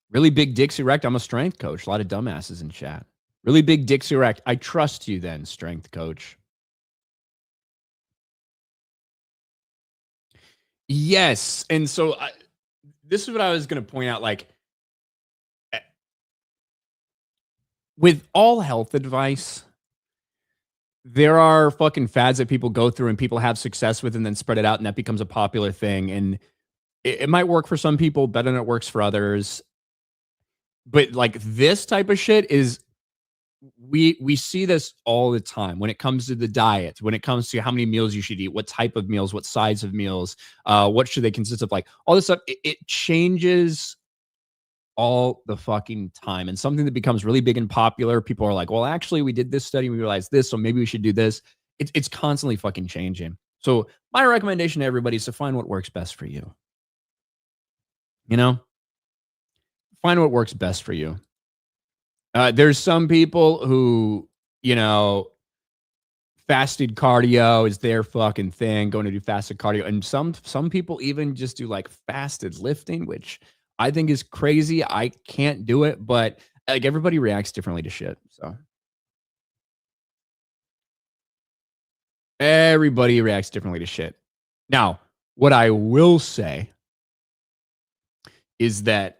Really big dicks erect. I'm a strength coach. A lot of dumbasses in chat. Really big dicks erect. I trust you then, strength coach. Yes. And so this is what I was going to point out. Like, with all health advice, there are fucking fads that people go through and people have success with and then spread it out and that becomes a popular thing. And it might work for some people better than it works for others. But like this type of shit is, we see this all the time when it comes to the diet, when it comes to how many meals you should eat, what type of meals, what size of meals, what should they consist of, like all this stuff. It changes all the fucking time. And something that becomes really big and popular, people are like, well, actually we did this study, we realized this, so maybe we should do this. It's constantly fucking changing. So my recommendation to everybody is to find what works best for you. You know, find what works best for you. There's some people who, you know, fasted cardio is their fucking thing, going to do fasted cardio. And some people even just do like fasted lifting, which I think is crazy. I can't do it, but like everybody reacts differently to shit. So everybody reacts differently to shit. Now, what I will say is that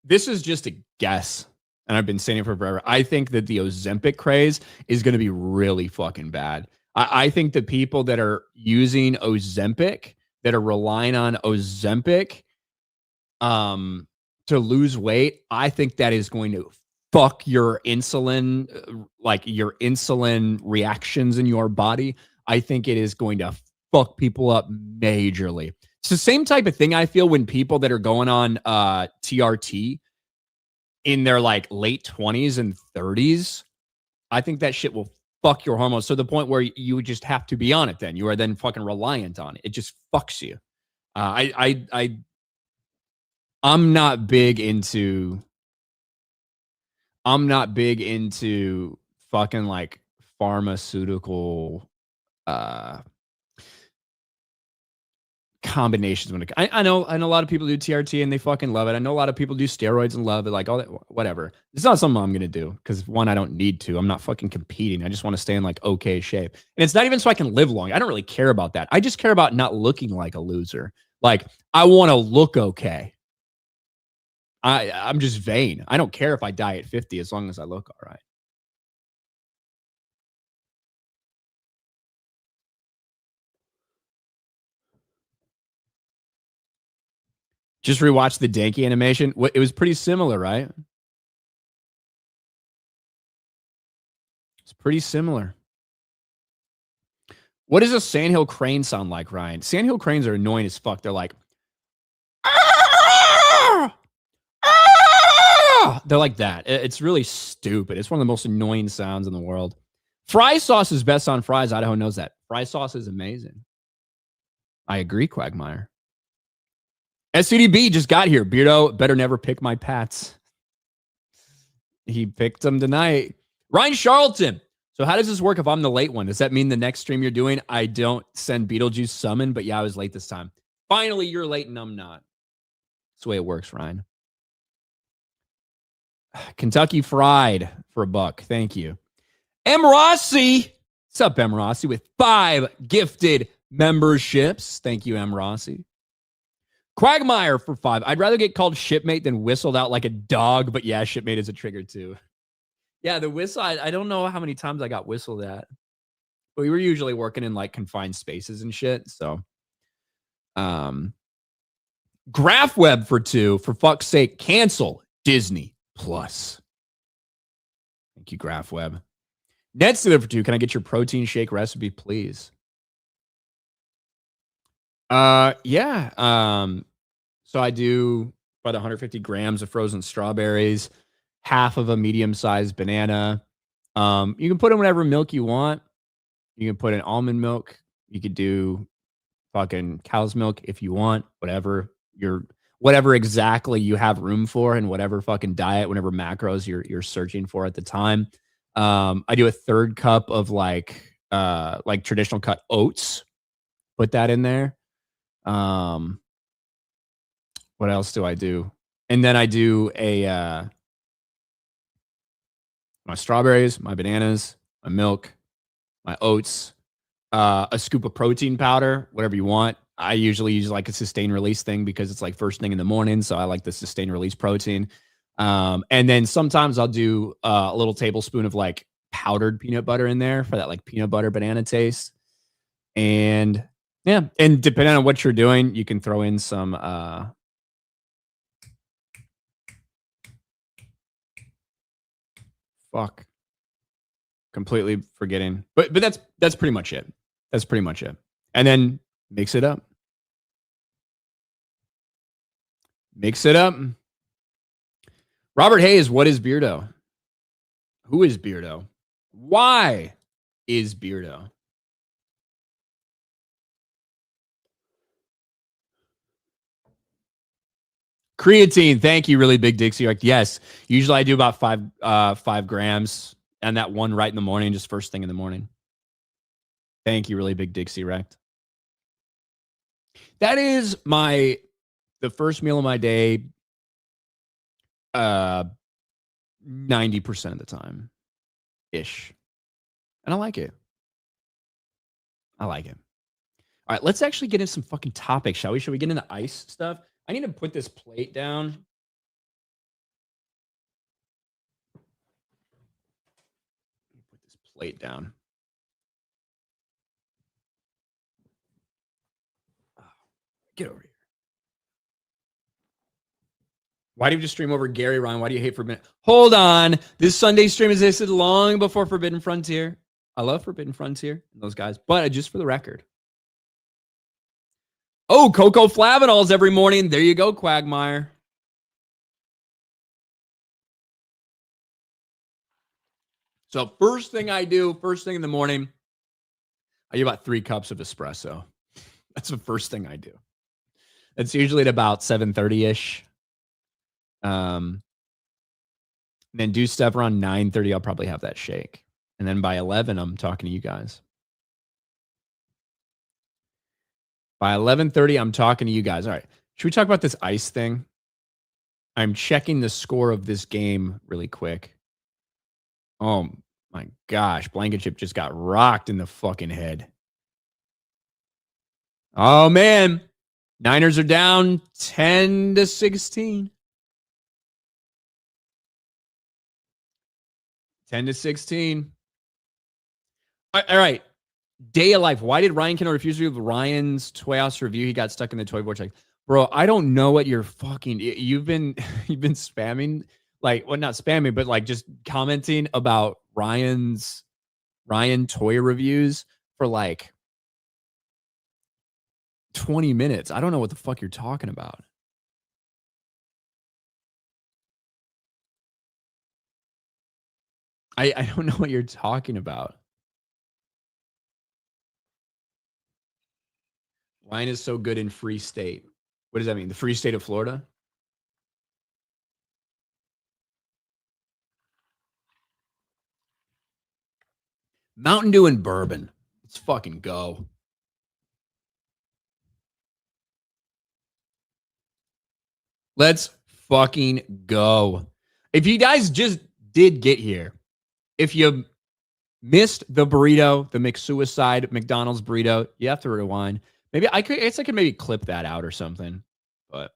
this is just a guess, and I've been saying it for forever. I think that the Ozempic craze is going to be really fucking bad. I think the people that are using Ozempic, that are relying on Ozempic to lose weight, I think that is going to fuck your insulin, like your insulin reactions in your body. I think it is going to fuck people up majorly. It's the same type of thing I feel when people that are going on TRT in their like late 20s and 30s, I think that shit will fuck your hormones to the point where you just have to be on it then. You are then fucking reliant on it. It just fucks you. I'm not big into fucking like pharmaceutical combinations. When I know a lot of people do TRT and they fucking love it. I know a lot of people do steroids and love it, like all that, whatever. It's not something I'm gonna do because one, I don't need to. I'm not fucking competing. I just want to stay in like okay shape, and it's not even so I can live long. I don't really care about that. I just care about not looking like a loser. Like I want to look okay. I'm just vain. I don't care if I die at 50 as long as I look all right. Just rewatch the Danky animation. It was pretty similar, right? It's pretty similar. What does a sandhill crane sound like, Ryan? Sandhill cranes are annoying as fuck. They're like, They're like that. It's really stupid. It's one of the most annoying sounds in the world. Fry sauce is best on fries. Idaho knows that. Fry sauce is amazing. I agree, Quagmire. SCDB just got here. Beardo better never pick my pats. He picked them tonight. Ryan Charlton. So how does this work if I'm the late one? Does that mean the next stream you're doing, I don't send Beetlejuice summon? But yeah, I was late this time. Finally, you're late and I'm not. That's the way it works, Ryan. Kentucky Fried for $1. Thank you. M. Rossi. What's up, M. Rossi? With 5 gifted memberships. Thank you, M. Rossi. Quagmire for 5. I'd rather get called shipmate than whistled out like a dog. But yeah, shipmate is a trigger too. Yeah, the whistle, I don't know how many times I got whistled at. But we were usually working in like confined spaces and shit. So, GraphWeb for 2. For fuck's sake, cancel Disney Plus. Thank you, GraphWeb. Netstealer for 2. Can I get your protein shake recipe, please? Yeah. So I do about 150 grams of frozen strawberries, half of a medium-sized banana. You can put in whatever milk you want. You can put in almond milk. You could do fucking cow's milk if you want, whatever exactly you have room for and whatever fucking diet, whatever macros you're searching for at the time. I do a 1/3 cup of like traditional cut oats. Put that in there. What else do I do? And then I do my strawberries, my bananas, my milk, my oats, a scoop of protein powder, whatever you want. I usually use like a sustained release thing because it's like first thing in the morning. So I like the sustained release protein. And then sometimes I'll do a little tablespoon of like powdered peanut butter in there for that like peanut butter banana taste. And yeah, and depending on what you're doing, you can throw in some completely forgetting. But that's pretty much it. That's pretty much it. And then mix it up. Mix it up. Robert Hayes, what is Beardo? Who is Beardo? Why is Beardo? Creatine, thank you, really big Dixie. Like, yes, usually I do about 5 grams, and that one right in the morning, just first thing in the morning. Thank you, really big Dixie Rect. That is the first meal of my day, 90% of the time, ish, and I like it. All right, let's actually get into some fucking topics, shall we? Should we get into ice stuff? I need to put this plate down. Put this plate down. Get over here. Why do you just stream over Gary, Ryan? Why do you hate Forbidden? Hold on. This Sunday stream existed long before Forbidden Frontier. I love Forbidden Frontier and those guys, but just for the record. Oh, Cocoa Flavanols every morning. There you go, Quagmire. So first thing in the morning, I do about 3 cups of espresso. That's the first thing I do. It's usually at about 7:30-ish. Then do stuff around 9:30. I'll probably have that shake. And then by 11, I'm talking to you guys. By 11:30, I'm talking to you guys. All right. Should we talk about this ice thing? I'm checking the score of this game really quick. Oh my gosh. Blankenship just got rocked in the fucking head. Oh man. Niners are down 10-16. 10-16. All right. Day of life. Why did Ryan Kinel refuse to do Ryan's Toy House review? He got stuck in the toy vortex. Bro, I don't know what you're fucking. You've been spamming, like, well, not spamming, but like just commenting about Ryan toy reviews for like 20 minutes. I don't know what the fuck you're talking about. I don't know what you're talking about. Wine is so good in Free State. What does that mean? The Free State of Florida? Mountain Dew and bourbon. Let's fucking go. Let's fucking go. If you guys just did get here, if you missed the burrito, the McSuicide McDonald's burrito, you have to rewind. Maybe I guess I could maybe clip that out or something. But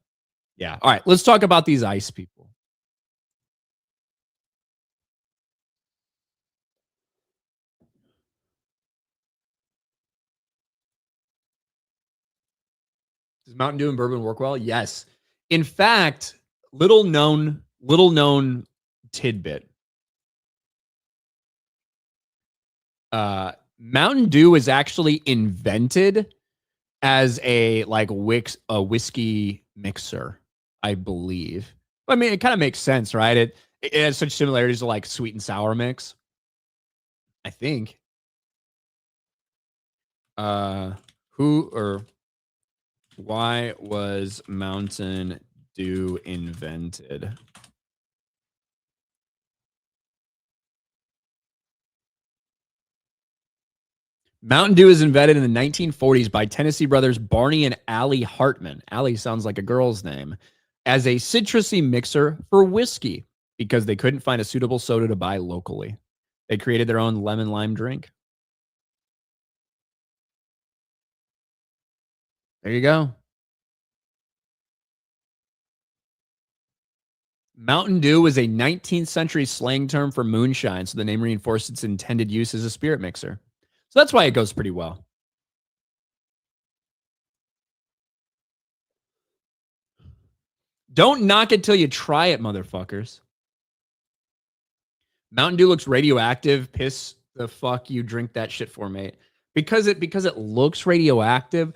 yeah. All right. Let's talk about these ice people. Does Mountain Dew and bourbon work well? Yes. In fact, little known tidbit. Mountain Dew is actually invented as a whiskey mixer, I believe. I mean, it kind of makes sense, right? It has such similarities to like sweet and sour mix. I think. Who or why was Mountain Dew invented? Mountain Dew is invented in the 1940s by Tennessee brothers Barney and Allie Hartman. Allie sounds like a girl's name. As a citrusy mixer for whiskey because they couldn't find a suitable soda to buy locally. They created their own lemon lime drink. There you go. Mountain Dew was a 19th century slang term for moonshine, so the name reinforced its intended use as a spirit mixer. So that's why it goes pretty well. Don't knock it till you try it, motherfuckers. Mountain Dew looks radioactive. Piss the fuck you drink that shit for, mate. Because it looks radioactive.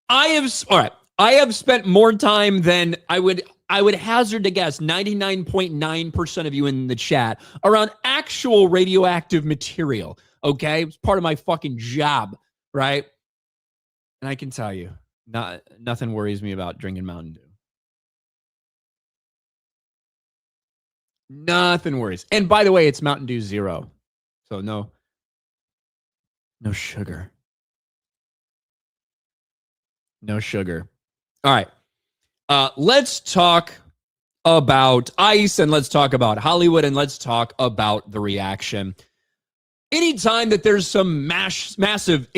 I have spent more time than I would hazard to guess 99.9% of you in the chat around actual radioactive material. Okay, it's part of my fucking job, right? And I can tell you, nothing worries me about drinking Mountain Dew. Nothing worries. And by the way, it's Mountain Dew Zero, so no sugar. No sugar. All right. Let's talk about ice and let's talk about Hollywood and let's talk about the reaction. Anytime that there's some massive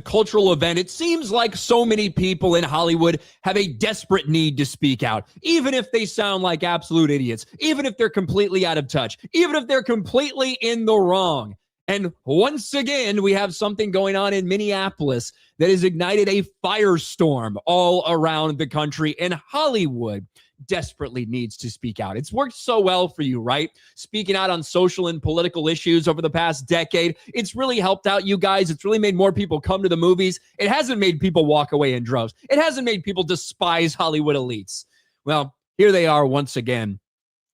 cultural event, it seems like so many people in Hollywood have a desperate need to speak out, even if they sound like absolute idiots, even if they're completely out of touch, even if they're completely in the wrong. And once again, we have something going on in Minneapolis that has ignited a firestorm all around the country, and Hollywood desperately needs to speak out. It's worked so well for you, right? Speaking out on social and political issues over the past decade. It's really helped out you guys. It's really made more people come to the movies. It hasn't made people walk away in droves. It hasn't made people despise Hollywood elites. Well, here they are once again.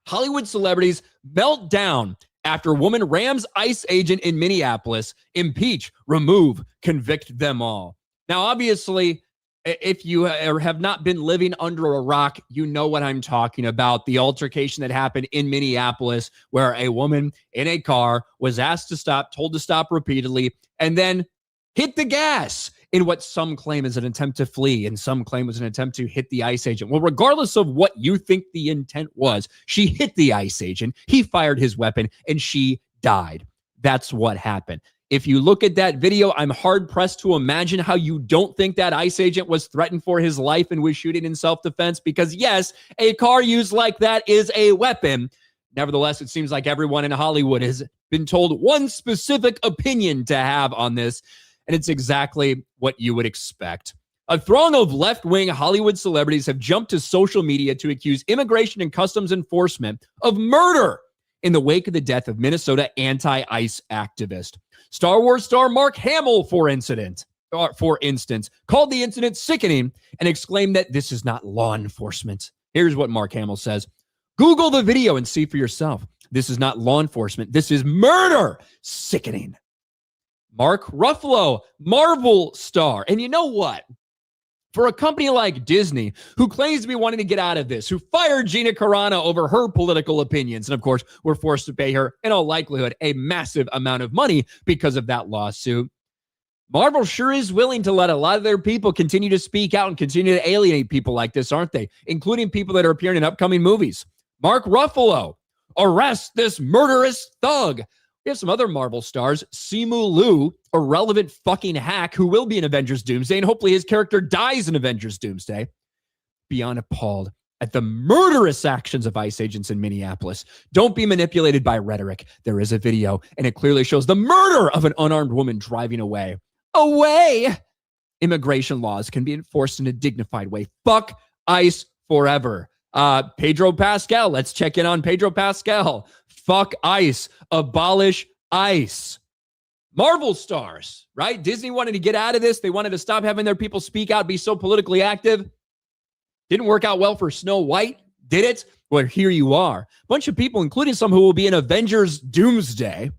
Hollywood celebrities melt down after woman rams ICE agent in Minneapolis. Impeach, remove, convict them all. Now, obviously, if you have not been living under a rock, you know what I'm talking about. The altercation that happened in Minneapolis where a woman in a car was asked to stop, told to stop repeatedly, and then hit the gas in what some claim is an attempt to flee and some claim was an attempt to hit the ICE agent. Well, regardless of what you think the intent was, she hit the ICE agent, he fired his weapon, and she died. That's what happened. If you look at that video, I'm hard-pressed to imagine how you don't think that ICE agent was threatened for his life and was shooting in self-defense because, yes, a car used like that is a weapon. Nevertheless, it seems like everyone in Hollywood has been told one specific opinion to have on this, and it's exactly what you would expect. A throng of left-wing Hollywood celebrities have jumped to social media to accuse Immigration and Customs Enforcement of murder in the wake of the death of Minnesota anti-ICE activist. Star Wars star Mark Hamill, for instance, called the incident sickening and exclaimed that this is not law enforcement. Here's what Mark Hamill says. Google the video and see for yourself. This is not law enforcement. This is murder. Sickening. Mark Ruffalo, Marvel star. And you know what? For a company like Disney, who claims to be wanting to get out of this, who fired Gina Carano over her political opinions, and of course, were forced to pay her, in all likelihood, a massive amount of money because of that lawsuit, Marvel sure is willing to let a lot of their people continue to speak out and continue to alienate people like this, aren't they? Including people that are appearing in upcoming movies. Mark Ruffalo, arrest this murderous thug. We have some other Marvel stars, Simu Liu, a relevant fucking hack who will be in Avengers Doomsday, and hopefully his character dies in Avengers Doomsday. Beyond appalled at the murderous actions of ICE agents in Minneapolis. Don't be manipulated by rhetoric. There is a video, and it clearly shows the murder of an unarmed woman driving away. Away! Immigration laws can be enforced in a dignified way. Fuck ICE forever. Pedro Pascal, let's check in on Pedro Pascal. Fuck ICE. Abolish ICE. Marvel stars, right? Disney wanted to get out of this. They wanted to stop having their people speak out, be so politically active. Didn't work out well for Snow White, did it? Well, here you are. A bunch of people, including some who will be in Avengers Doomsday,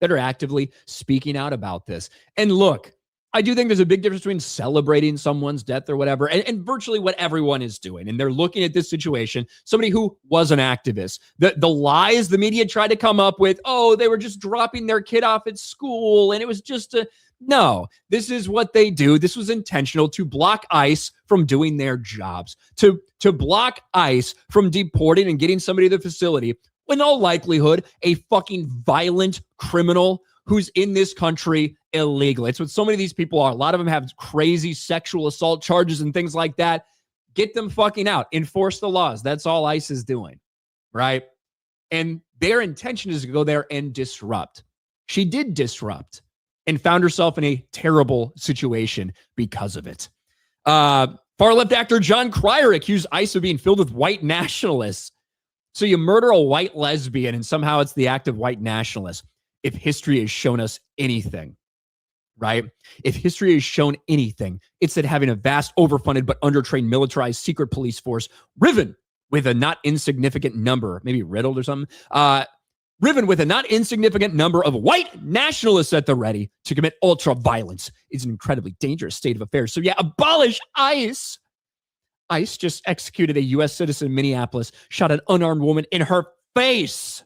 that are actively speaking out about this. And look, I do think there's a big difference between celebrating someone's death or whatever and virtually what everyone is doing. And they're looking at this situation, somebody who was an activist. The lies the media tried to come up with, oh, they were just dropping their kid off at school and it was just a... No, this is what they do. This was intentional to block ICE from doing their jobs, to block ICE from deporting and getting somebody to the facility. In all likelihood, a fucking violent criminal who's in this country illegally. It's what so many of these people are. A lot of them have crazy sexual assault charges and things like that. Get them fucking out. Enforce the laws. That's all ICE is doing, right? And their intention is to go there and disrupt. She did disrupt and found herself in a terrible situation because of it. Far-left actor John Cryer accused ICE of being filled with white nationalists. So you murder a white lesbian and somehow it's the act of white nationalists. If history has shown us anything, right? If history has shown anything, it's that having a vast, overfunded, but undertrained, militarized secret police force riven with a not insignificant number, maybe riddled or something, riven with a not insignificant number of white nationalists at the ready to commit ultra violence is an incredibly dangerous state of affairs. So yeah, abolish ICE. ICE just executed a U.S. citizen in Minneapolis, shot an unarmed woman in her face.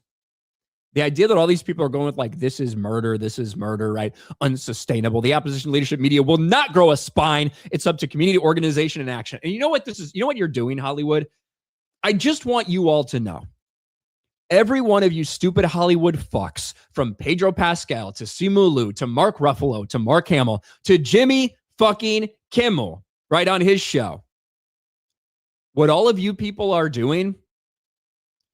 The idea that all these people are going with like, this is murder, right? Unsustainable. The opposition leadership media will not grow a spine. It's up to community organization and action. And you know what this is? You know what you're doing, Hollywood? I just want you all to know. Every one of you stupid Hollywood fucks, from Pedro Pascal to Simu Liu to Mark Ruffalo to Mark Hamill to Jimmy fucking Kimmel, right on his show. What all of you people are doing,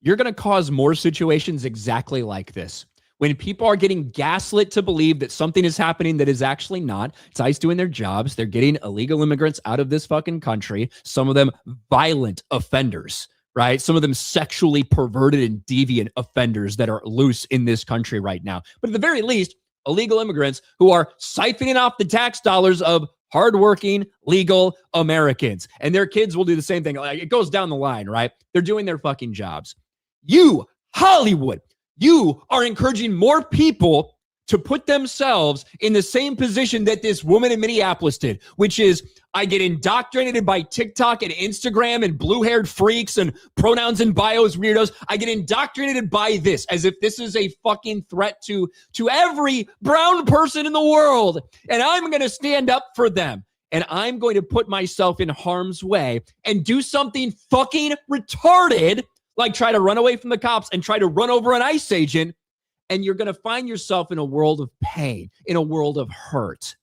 you're going to cause more situations exactly like this. When people are getting gaslit to believe that something is happening that is actually not, it's ICE doing their jobs. They're getting illegal immigrants out of this fucking country. Some of them violent offenders, right? Some of them sexually perverted and deviant offenders that are loose in this country right now. But at the very least, illegal immigrants who are siphoning off the tax dollars of hardworking, legal Americans. And their kids will do the same thing. Like, it goes down the line, right? They're doing their fucking jobs. You, Hollywood, you are encouraging more people to put themselves in the same position that this woman in Minneapolis did, which is, I get indoctrinated by TikTok and Instagram and blue-haired freaks and pronouns and bios weirdos. I get indoctrinated by this as if this is a fucking threat to every brown person in the world. And I'm going to stand up for them. And I'm going to put myself in harm's way and do something fucking retarded, like try to run away from the cops and try to run over an ICE agent. And you're going to find yourself in a world of pain, in a world of hurt.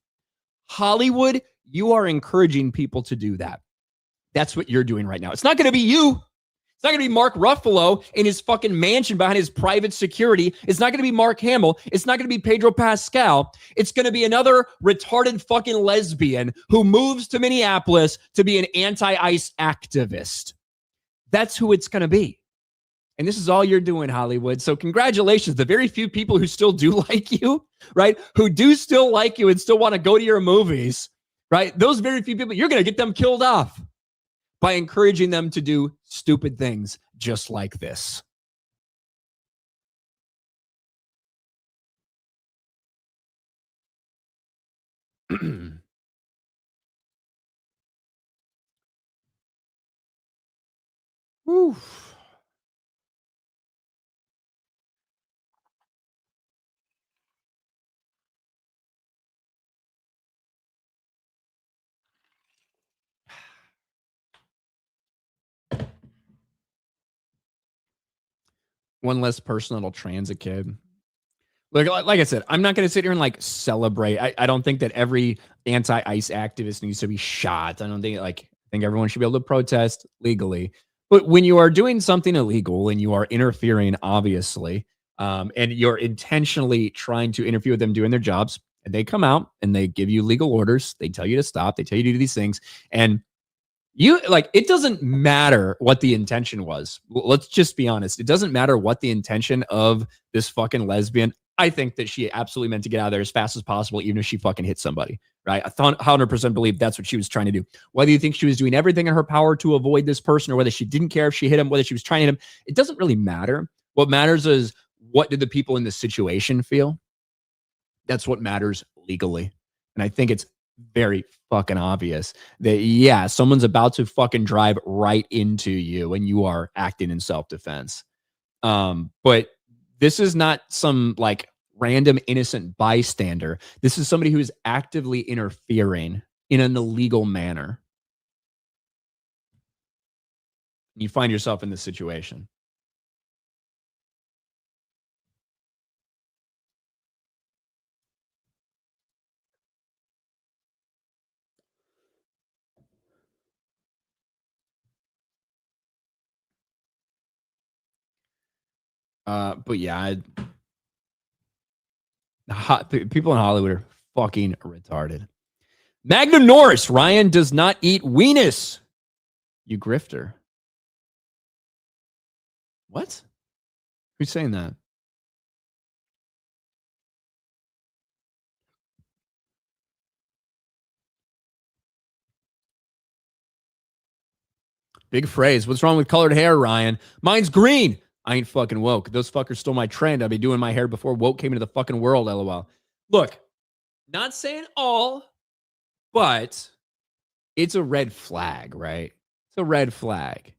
Hollywood, you are encouraging people to do that. That's what you're doing right now. It's not going to be you. It's not going to be Mark Ruffalo in his fucking mansion behind his private security. It's not going to be Mark Hamill. It's not going to be Pedro Pascal. It's going to be another retarded fucking lesbian who moves to Minneapolis to be an anti-ICE activist. That's who it's going to be. And this is all you're doing, Hollywood. So congratulations. The very few people who still do like you, right? Who do still like you and still want to go to your movies, right? Those very few people, you're going to get them killed off by encouraging them to do stupid things just like this. Oof. One less person that'll trans a kid. Like I said, I'm not going to sit here and like celebrate. I don't think that every anti-ICE activist needs to be shot. I don't think I think everyone should be able to protest legally. But when you are doing something illegal and you are interfering, obviously, and you're intentionally trying to interfere with them doing their jobs, and they come out and they give you legal orders, they tell you to stop, they tell you to do these things, and you like it doesn't matter what the intention was. Let's just be honest. It doesn't matter what the intention of this fucking lesbian. I think that she absolutely meant to get out of there as fast as possible, even if she fucking hit somebody, right? I 100% believe that's what she was trying to do. Whether you think she was doing everything in her power to avoid this person or whether she didn't care if she hit him, whether she was trying to hit him, it doesn't really matter. What matters is what did the people in the situation feel? That's what matters legally. And I think it's very fucking obvious that, yeah, someone's about to fucking drive right into you and you are acting in self-defense. But this is not some like random innocent bystander. This is somebody who is actively interfering in an illegal manner. You find yourself in this situation. But yeah, people in Hollywood are fucking retarded. Magnum Norris, Ryan does not eat weenus. You grifter. What? Who's saying that? Big phrase. What's wrong with colored hair, Ryan? Mine's green. I ain't fucking woke. Those fuckers stole my trend. I'd be doing my hair before woke came into the fucking world, lol. Look, not saying all, but it's a red flag, right? It's a red flag.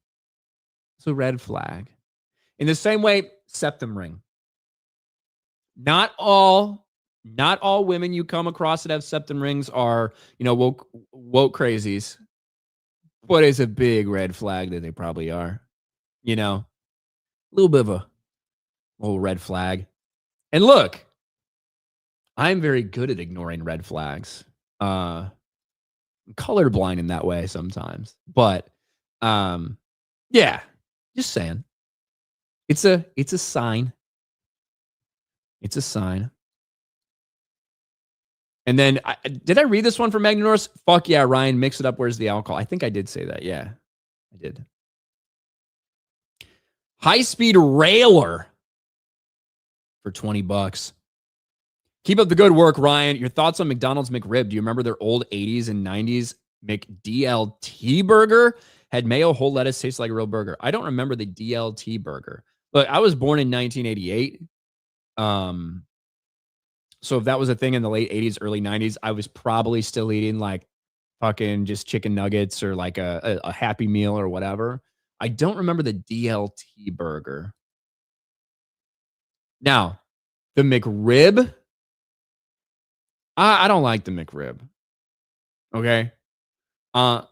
It's a red flag. In the same way, septum ring. Not all women you come across that have septum rings are, woke crazies. But it's a big red flag that they probably are. A little bit of a little red flag. And look, I'm very good at ignoring red flags. I'm colorblind in that way sometimes. But yeah, just saying. It's a sign. It's a sign. And then, did I read this one from Magnum Norris? Fuck yeah, Ryan, mix it up. Where's the alcohol? I think I did say that. Yeah, I did. High-speed railer for $20. Keep up the good work, Ryan. Your thoughts on McDonald's McRib? Do you remember their old 80s and 90s McDLT burger? Had mayo, whole lettuce, tastes like a real burger. I don't remember the DLT burger. Look, I was born in 1988. So if that was a thing in the late 80s, early 90s, I was probably still eating like fucking just chicken nuggets or like a Happy Meal or whatever. I don't remember the DLT burger. Now, the McRib, I don't like the McRib. Okay. I'm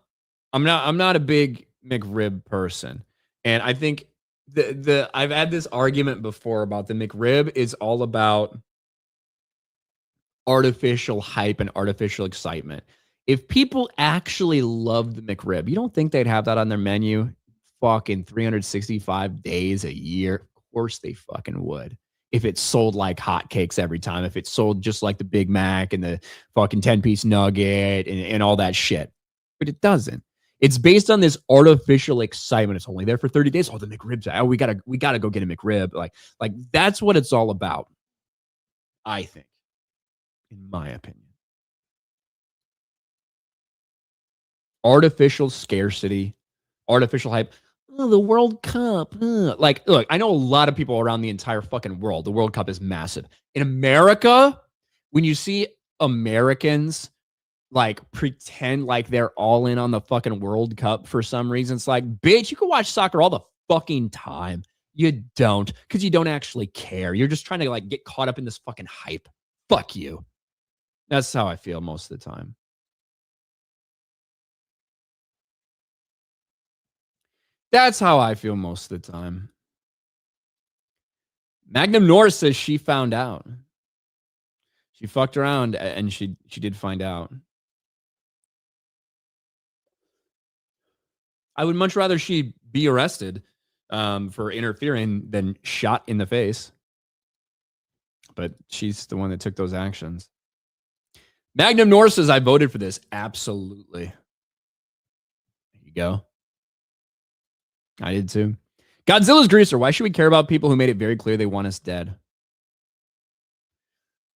not a big McRib person. And I think I've had this argument before about the McRib is all about artificial hype and artificial excitement. If people actually love the McRib, you don't think they'd have that on their menu fucking 365 days a year? Of course they fucking would. If it sold like hotcakes every time, if it sold just like the Big Mac and the fucking 10-piece nugget and all that shit. But it doesn't. It's based on this artificial excitement. It's only there for 30 days. Oh, the McRib's. Oh, we gotta go get a McRib. Like that's what it's all about. I think, in my opinion. Artificial scarcity, artificial hype. Oh, the World Cup. Like, look, I know a lot of people around the entire fucking world. The World Cup is massive. In America, when you see Americans like pretend like they're all in on the fucking World Cup for some reason. It's like, bitch, you can watch soccer all the fucking time. You don't, because you don't actually care. You're just trying to like get caught up in this fucking hype. Fuck you. That's how I feel most of the time. That's how I feel most of the time. Magnum Norris says she found out. She fucked around and she did find out. I would much rather she be arrested for interfering than shot in the face. But she's the one that took those actions. Magnum Norris says, I voted for this. Absolutely. There you go. I did too. Godzilla's Greaser. Why should we care about people who made it very clear they want us dead?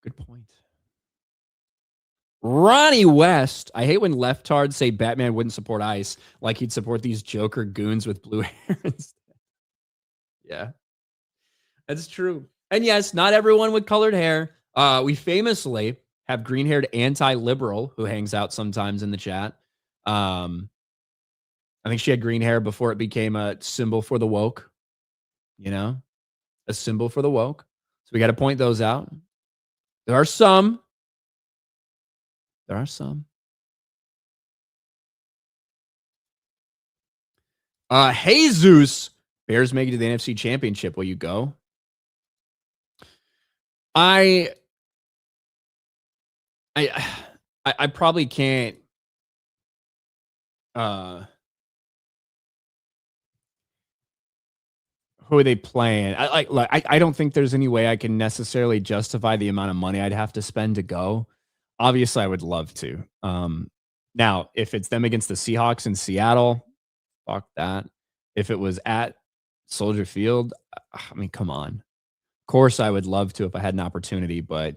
Good point. Ronnie West. I hate when leftards say Batman wouldn't support ICE like he'd support these Joker goons with blue hair. Yeah, that's true. And yes, not everyone with colored hair. We famously have green-haired anti-liberal who hangs out sometimes in the chat. I think she had green hair before it became a symbol for the woke. You know, a symbol for the woke. So we got to point those out. There are some. There are some. Jesus, Bears make it to the NFC Championship. Will you go? I probably can't. Who are they playing? I don't think there's any way I can necessarily justify the amount of money I'd have to spend to go. Obviously, I would love to. Now, if it's them against the Seahawks in Seattle, fuck that. If it was at Soldier Field, I mean, come on. Of course, I would love to if I had an opportunity, but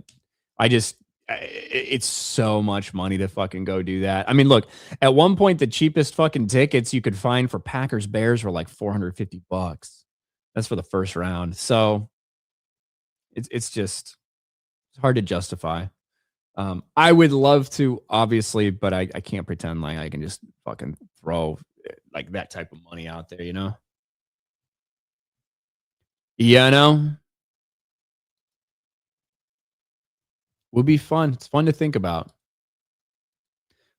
it's so much money to fucking go do that. I mean, look, at one point, the cheapest fucking tickets you could find for Packers Bears were like $450. That's for the first round. So it's just hard to justify. I would love to, obviously, but I can't pretend like I can just fucking throw like that type of money out there, you know? Yeah, I know. Would be fun. It's fun to think about.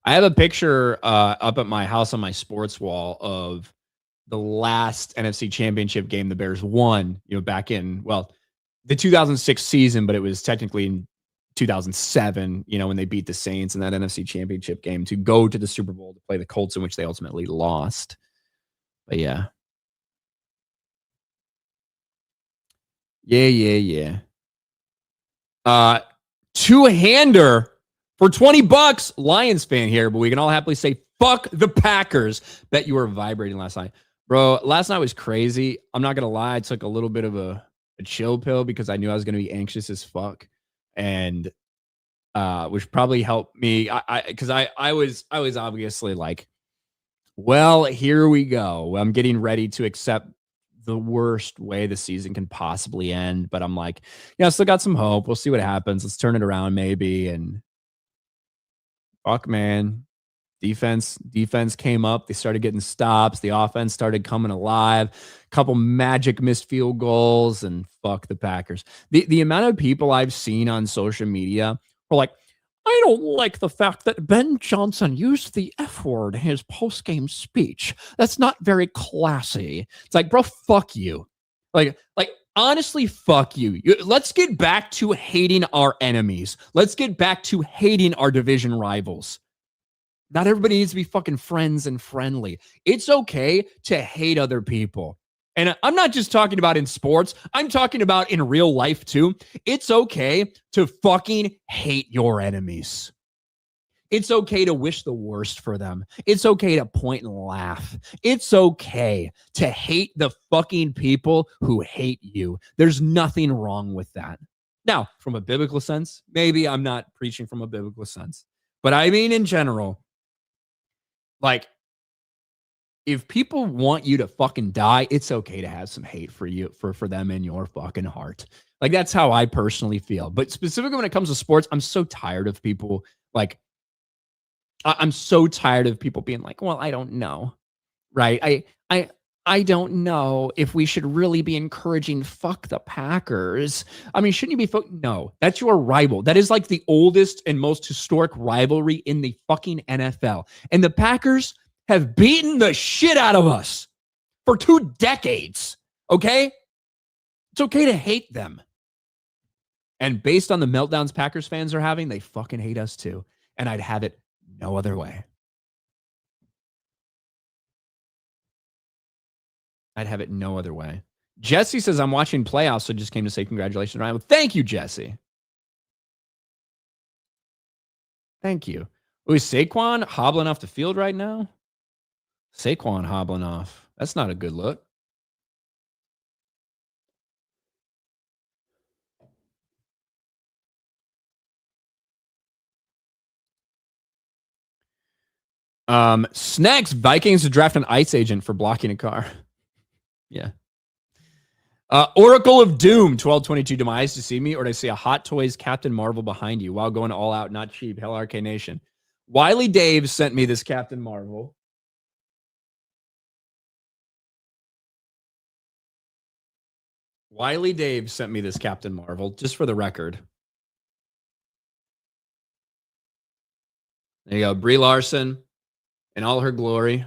I have a picture up at my house on my sports wall of the last NFC Championship game the Bears won, you know, back in, well, the 2006 season, but it was technically in 2007, you know, when they beat the Saints in that NFC Championship game to go to the Super Bowl to play the Colts, in which they ultimately lost. But yeah. Yeah. Two-hander for $20. Lions fan here, but we can all happily say, fuck the Packers. Bet you were vibrating last night. Bro, last night was crazy. I'm not going to lie. I took a little bit of a chill pill because I knew I was going to be anxious as fuck. And which probably helped me. Because I was obviously like, well, here we go. I'm getting ready to accept the worst way the season can possibly end. But I'm like, yeah, I still got some hope. We'll see what happens. Let's turn it around maybe. And fuck, man. Defense came up. They started getting stops. The offense started coming alive. Couple magic missed field goals, and fuck the Packers. The amount of people I've seen on social media are like, I don't like the fact that Ben Johnson used the F word in his post-game speech. That's not very classy. It's like, bro, fuck you. Like honestly, fuck you. Let's get back to hating our enemies. Let's get back to hating our division rivals. Not everybody needs to be fucking friends and friendly. It's okay to hate other people. And I'm not just talking about in sports. I'm talking about in real life too. It's okay to fucking hate your enemies. It's okay to wish the worst for them. It's okay to point and laugh. It's okay to hate the fucking people who hate you. There's nothing wrong with that. Now, from a biblical sense, maybe I'm not preaching from a biblical sense, but I mean in general, like, if people want you to fucking die, it's okay to have some hate for you, for them in your fucking heart. Like, that's how I personally feel. But specifically when it comes to sports, I'm so tired of people like I'm so tired of people being like, well, I don't know. Right. I don't know if we should really be encouraging fuck the Packers. I mean, shouldn't you be no, that's your rival. That is like the oldest and most historic rivalry in the fucking NFL. And the Packers have beaten the shit out of us for 2 decades. Okay? It's okay to hate them. And based on the meltdowns Packers fans are having, they fucking hate us too. And I'd have it no other way. I'd have it no other way. Jesse says, I'm watching playoffs, so just came to say congratulations, Ryan. Well, thank you, Jesse. Thank you. Oh, is Saquon hobbling off the field right now? Saquon hobbling off. That's not a good look. Snacks, Vikings to draft an ICE agent for blocking a car. Yeah. Oracle of Doom, 1222. Do my eyes deceive me, or do I see a Hot Toys Captain Marvel behind you while going all out, not cheap? Hell, RK Nation. Wiley Dave sent me this Captain Marvel. Wiley Dave sent me this Captain Marvel, just for the record. There you go. Brie Larson in all her glory.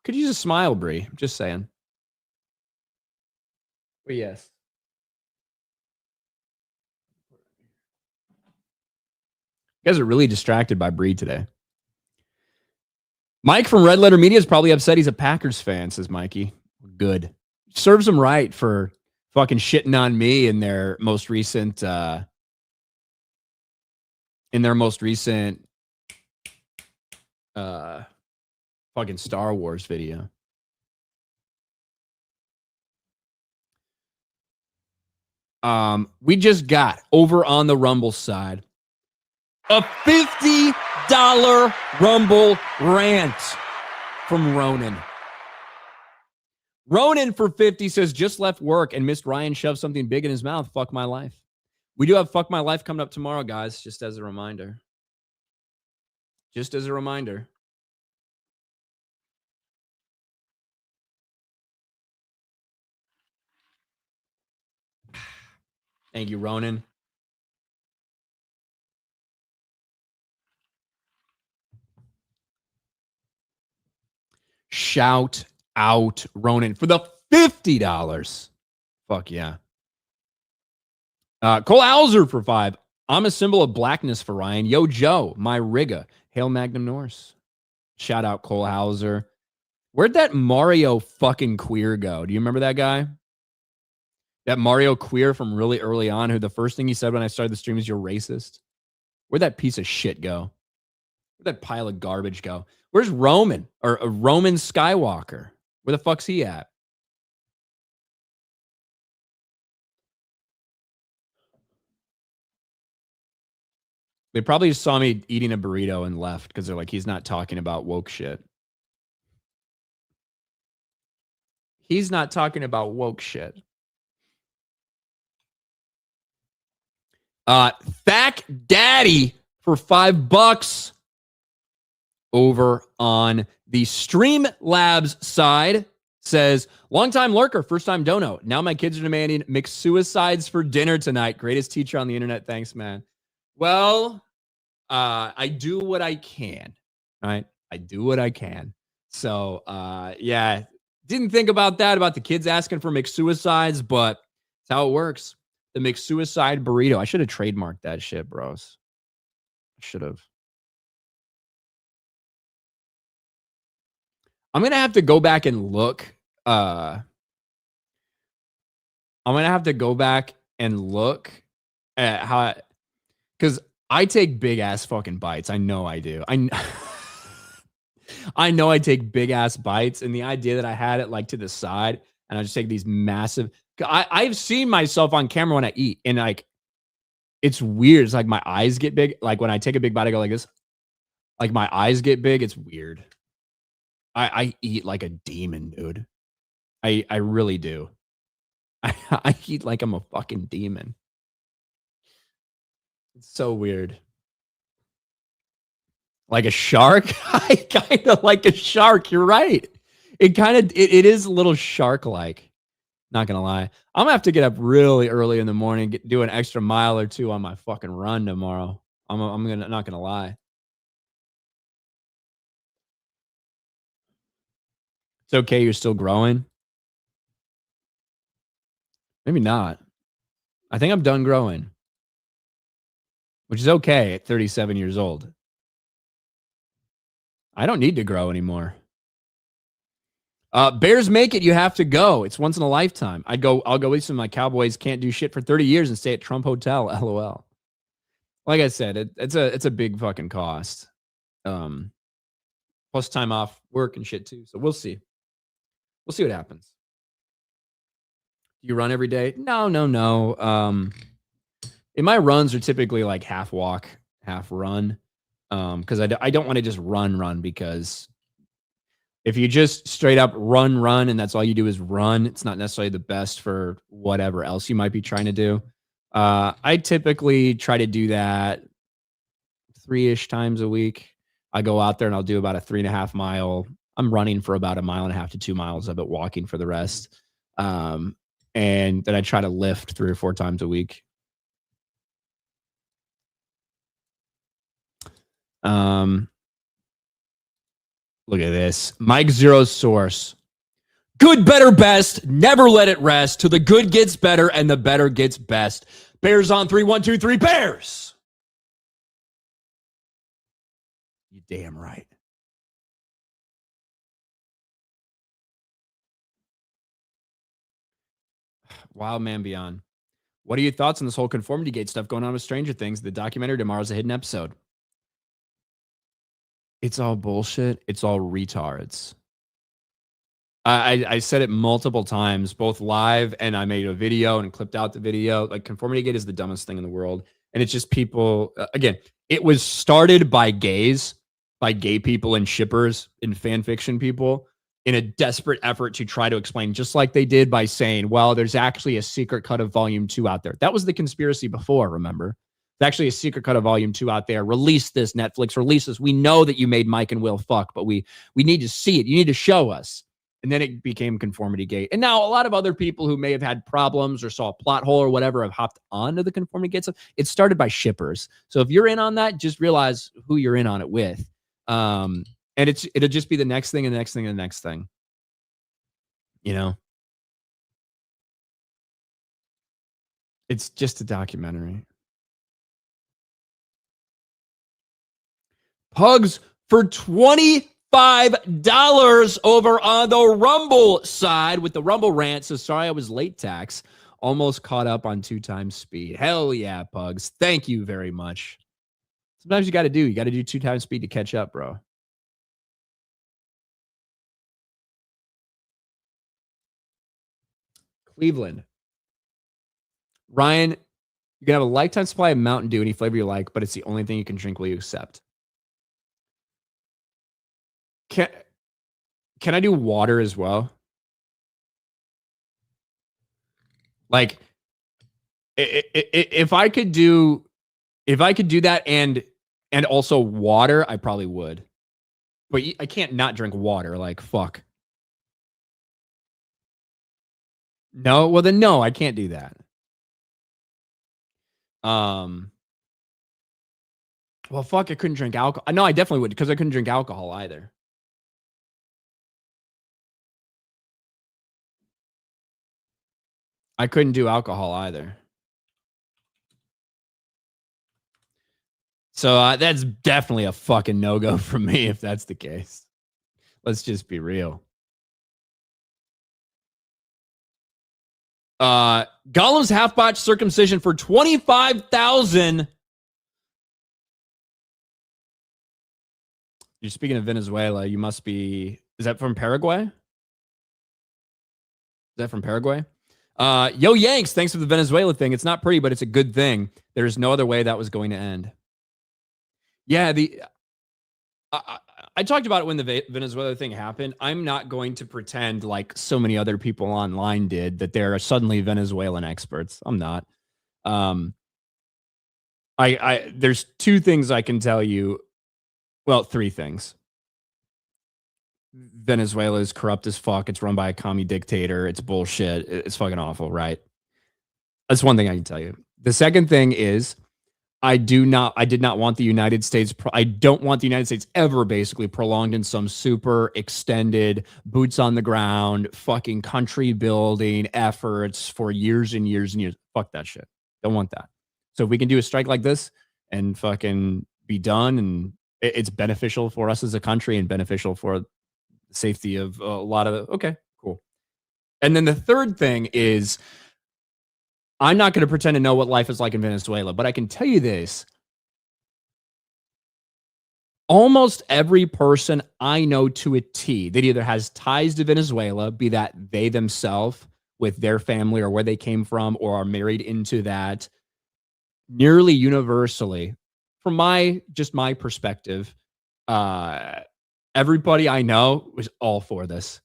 Could use a smile, Brie. Just saying. But yes. You guys are really distracted by Brie today. Mike from Red Letter Media is probably upset he's a Packers fan, says Mikey. Good. Serves him right for fucking shitting on me in their most recent fucking Star Wars video. We just got over on the Rumble side a $50 Rumble rant from Ronan. Ronan for 50 says, just left work and missed Ryan shove something big in his mouth. Fuck my life. We do have Fuck My Life coming up tomorrow, guys, just as a reminder. Just as a reminder. Thank you, Ronan. Shout out Ronan for the $50. Fuck yeah. Cole Hauser for 5. I'm a symbol of blackness for Ryan. Yo, Joe, my Rigga. Hail Magnum Norse. Shout out Cole Hauser. Where'd that Mario fucking queer go? Do you remember that guy? That Mario queer from really early on, who the first thing he said when I started the stream is, you're racist. Where'd that piece of shit go? Where'd that pile of garbage go? Where's Roman or Roman Skywalker? Where the fuck's he at? They probably saw me eating a burrito and left because they're like, he's not talking about woke shit. He's not talking about woke shit. Thack Daddy for $5 over on the Streamlabs side says, longtime lurker, first time dono. Now my kids are demanding McSuicides for dinner tonight. Greatest teacher on the internet. Thanks, man. Well, I do what I can. Right? I do what I can. So, yeah, didn't think about that, about the kids asking for McSuicides, but that's how it works. The McSuicide burrito. I should have trademarked that shit, bros. I should have. I'm going to have to go back and look. I'm going to have to go back and look at how, because I take big ass fucking bites. I know I do. I know I take big ass bites, and the idea that I had it like to the side and I just take these massive, I've seen myself on camera when I eat, and like, it's weird. It's like my eyes get big. Like when I take a big bite, I go like this. Like my eyes get big. It's weird. I eat like a demon, dude. I really do. I eat like I'm a fucking demon. It's so weird. Like a shark? I kind of like a shark. You're right. It is a little shark-like. Not gonna lie. I'm gonna have to get up really early in the morning, do an extra mile or two on my fucking run tomorrow. I'm gonna not gonna lie. It's okay. You're still growing. Maybe not. I think I'm done growing, which is okay at 37 years old. I don't need to grow anymore. Bears make it. You have to go. It's once in a lifetime. I'll go listen. My Cowboys can't do shit for 30 years and stay at Trump Hotel. LOL. Like I said, it's a big fucking cost. Plus time off work and shit too. So we'll see. We'll see what happens. You run every day? No. And my runs are typically like half walk, half run. Because I don't want to just run because if you just straight up run, and that's all you do is run, it's not necessarily the best for whatever else you might be trying to do. I typically try to do that 3-ish times a week. I go out there and I'll do about a 3.5 mile. I'm running for about 1.5 miles to 2 miles of it, walking for the rest. And then I try to lift 3 or 4 times a week. Look at this. Mike Zero Source. Good, better, best. Never let it rest. Till the good gets better and the better gets best. Bears on 3. 1, 2, 3. Bears. You damn right. Wild Man Beyond. What are your thoughts on this whole conformity gate stuff going on with Stranger Things? The documentary tomorrow's a hidden episode. It's all bullshit. It's all retards. I said it multiple times, both live and I made a video and clipped out the video. Like conformity gate is the dumbest thing in the world. And it's just people, again, it was started by gays, by gay people and shippers and fan fiction people in a desperate effort to try to explain, just like they did by saying, well, there's actually a secret cut of volume 2 out there. That was the conspiracy before, remember? There's actually a secret cut of volume 2 out there. Release this, Netflix, release this. We know that you made Mike and Will fuck, but we need to see it. You need to show us. And then it became conformity gate. And now a lot of other people who may have had problems or saw a plot hole or whatever have hopped onto the conformity gate stuff. It started by shippers. So if you're in on that, just realize who you're in on it with. And it'll just be the next thing and the next thing and the next thing. You know? It's just a documentary. Pugs for $25 over on the Rumble side with the Rumble rant. So sorry I was late, Tax. Almost caught up on 2 times speed. Hell yeah, Pugs. Thank you very much. Sometimes you got to do 2 times speed to catch up, bro. Cleveland. Ryan, you can have a lifetime supply of Mountain Dew, any flavor you like, but it's the only thing you can drink. Will you accept? Can I do water as well? Like, if I could do that and also water, I probably would. But I can't not drink water. Like, fuck. No, well then no, I can't do that. Well, fuck, I couldn't drink alcohol. No, I definitely would because I couldn't drink alcohol either. I couldn't do alcohol either. So that's definitely a fucking no-go for me if that's the case. Let's just be real. Gollum's half-botch circumcision for $25,000. You're speaking of Venezuela. You must be. Is that from Paraguay? Is that from Paraguay? Yo, Yanks, thanks for the Venezuela thing. It's not pretty, but it's a good thing. There's no other way that was going to end. Yeah, I talked about it when the Venezuela thing happened. I'm not going to pretend like so many other people online did that they're suddenly Venezuelan experts. I'm not. I'm There's two things I can tell you. Well, three things. Venezuela is corrupt as fuck. It's run by a commie dictator. It's bullshit. It's fucking awful, right? That's one thing I can tell you. The second thing is I did not want the United States. I don't want the United States ever basically prolonged in some super extended boots on the ground, fucking country building efforts for years and years and years. Fuck that shit. Don't want that. So if we can do a strike like this and fucking be done, and it's beneficial for us as a country and beneficial for the safety of a lot of okay, cool. And then the third thing is, I'm not going to pretend to know what life is like in Venezuela, but I can tell you this. Almost every person I know to a T that either has ties to Venezuela, be that they themselves with their family or where they came from or are married into that, nearly universally, from my perspective, everybody I know was all for this.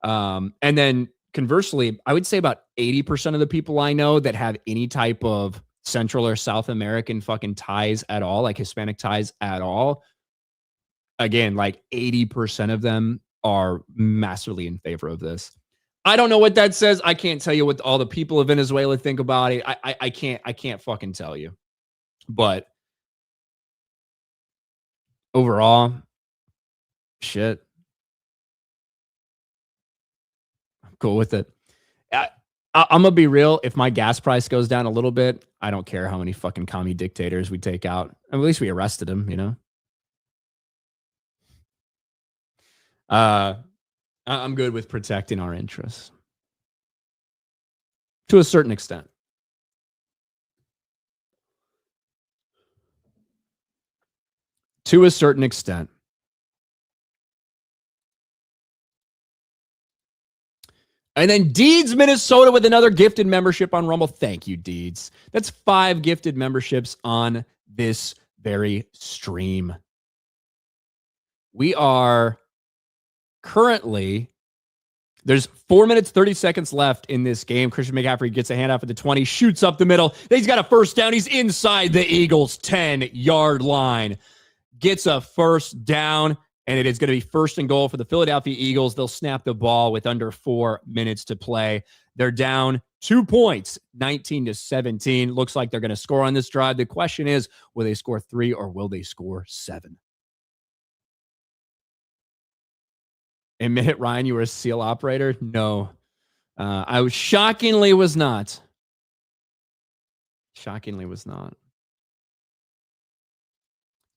And then conversely, I would say about 80% of the people I know that have any type of Central or South American fucking ties at all, like Hispanic ties at all, again, like 80% of them are massively in favor of this. I don't know what that says. I can't tell you what all the people of Venezuela think about it. I can't fucking tell you. But overall, shit. I'm cool with it. I'm gonna be real. If my gas price goes down a little bit, I don't care how many fucking commie dictators we take out. At least we arrested him, you know. I'm good with protecting our interests to a certain extent. To a certain extent. And then Deeds, Minnesota with another gifted membership on Rumble. Thank you, Deeds. That's 5 gifted memberships on this very stream. We are currently, there's 4 minutes, 30 seconds left in this game. Christian McCaffrey gets a handoff at the 20, shoots up the middle. He's got a first down. He's inside the Eagles' 10-yard line. Gets a first down, and it is going to be first and goal for the Philadelphia Eagles. They'll snap the ball with under 4 minutes to play. They're down 2 points, 19-17. Looks like they're going to score on this drive. The question is, will they score 3 or will they score 7? Admit it, Ryan, you were a SEAL operator? No. I shockingly was not. Shockingly was not. Do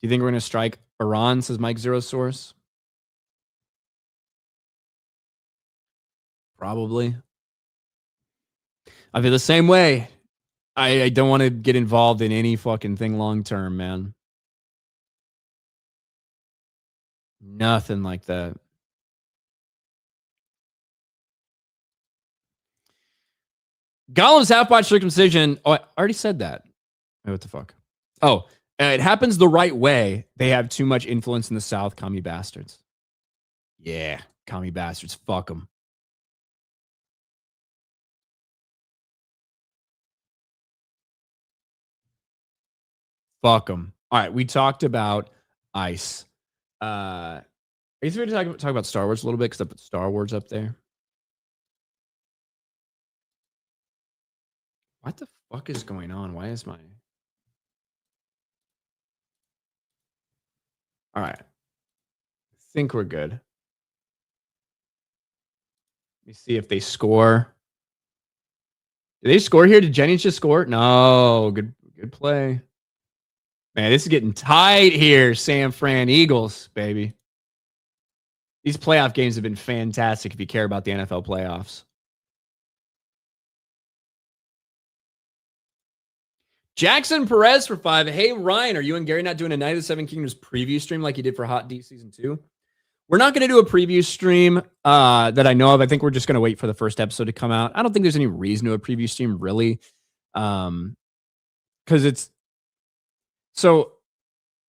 you think we're going to strike Iran, says Mike Zero Source? Probably. I feel the same way. I don't want to get involved in any fucking thing long term, man. Nothing like that. Gollum's half-botch circumcision. Oh, I already said that. What the fuck? Oh, it happens the right way. They have too much influence in the South, commie bastards. Yeah, commie bastards. Fuck them. Fuck them. All right, we talked about ICE. Are you ready to talk about Star Wars a little bit? Because I put Star Wars up there. What the fuck is going on? Why is my... All right. I think we're good. Let me see if they score. Did they score here? Did Jennings just score? No. Good play. Man, this is getting tight here. San Fran Eagles, baby. These playoff games have been fantastic if you care about the NFL playoffs. Jackson Perez for 5. Hey, Ryan, are you and Gary not doing a Night of the Seven Kingdoms preview stream like you did for Hot D Season 2? We're not going to do a preview stream that I know of. I think we're just going to wait for the first episode to come out. I don't think there's any reason to a preview stream, really. Because it's... So,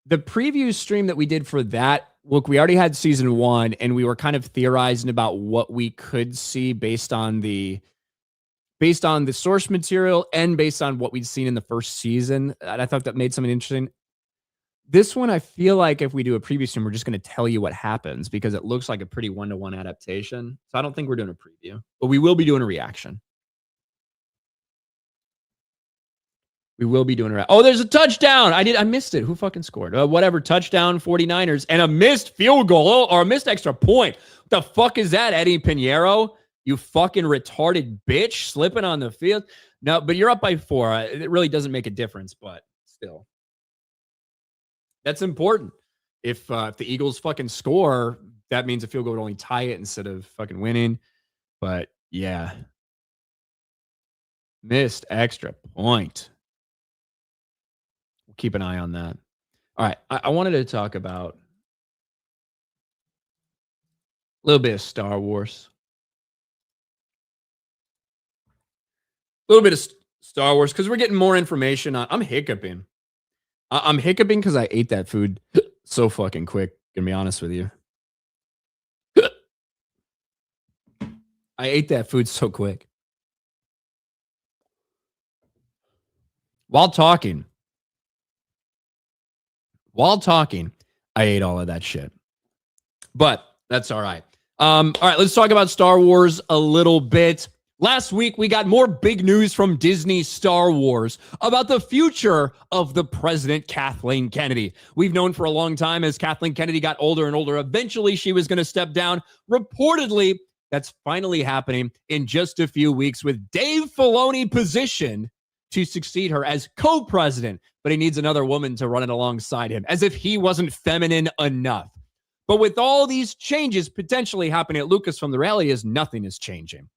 the preview stream that we did for that, look, we already had Season 1, and we were kind of theorizing about what we could see based on the based on the source material and based on what we'd seen in the first season. And I thought that made something interesting. This one, I feel like if we do a preview stream, we're just going to tell you what happens because it looks like a pretty one-to-one adaptation. So I don't think we're doing a preview, but we will be doing a reaction. We will be doing a reaction. Oh, there's a touchdown. I missed it. Who fucking scored? Whatever. Touchdown, 49ers, and a missed field goal or a missed extra point. What the fuck is that, Eddie Pinheiro? You fucking retarded bitch slipping on the field. No, but you're up by 4. It really doesn't make a difference, but still. That's important. If the Eagles fucking score, that means a field goal would only tie it instead of fucking winning. But yeah. Missed extra point. We'll keep an eye on that. All right. I wanted to talk about a little bit of Star Wars. A little bit of Star Wars because we're getting more information on. I'm hiccuping. I'm hiccuping because I ate that food so fucking quick. Gonna be honest with you. I ate that food so quick. While talking, I ate all of that shit. But that's all right. All right, let's talk about Star Wars a little bit. Last week, we got more big news from Disney Star Wars about the future of the president, Kathleen Kennedy. We've known for a long time as Kathleen Kennedy got older and older, eventually she was going to step down. Reportedly, that's finally happening in just a few weeks with Dave Filoni positioned to succeed her as co-president, but he needs another woman to run it alongside him, as if he wasn't feminine enough. But with all these changes potentially happening at Lucasfilm, the reality is nothing is changing.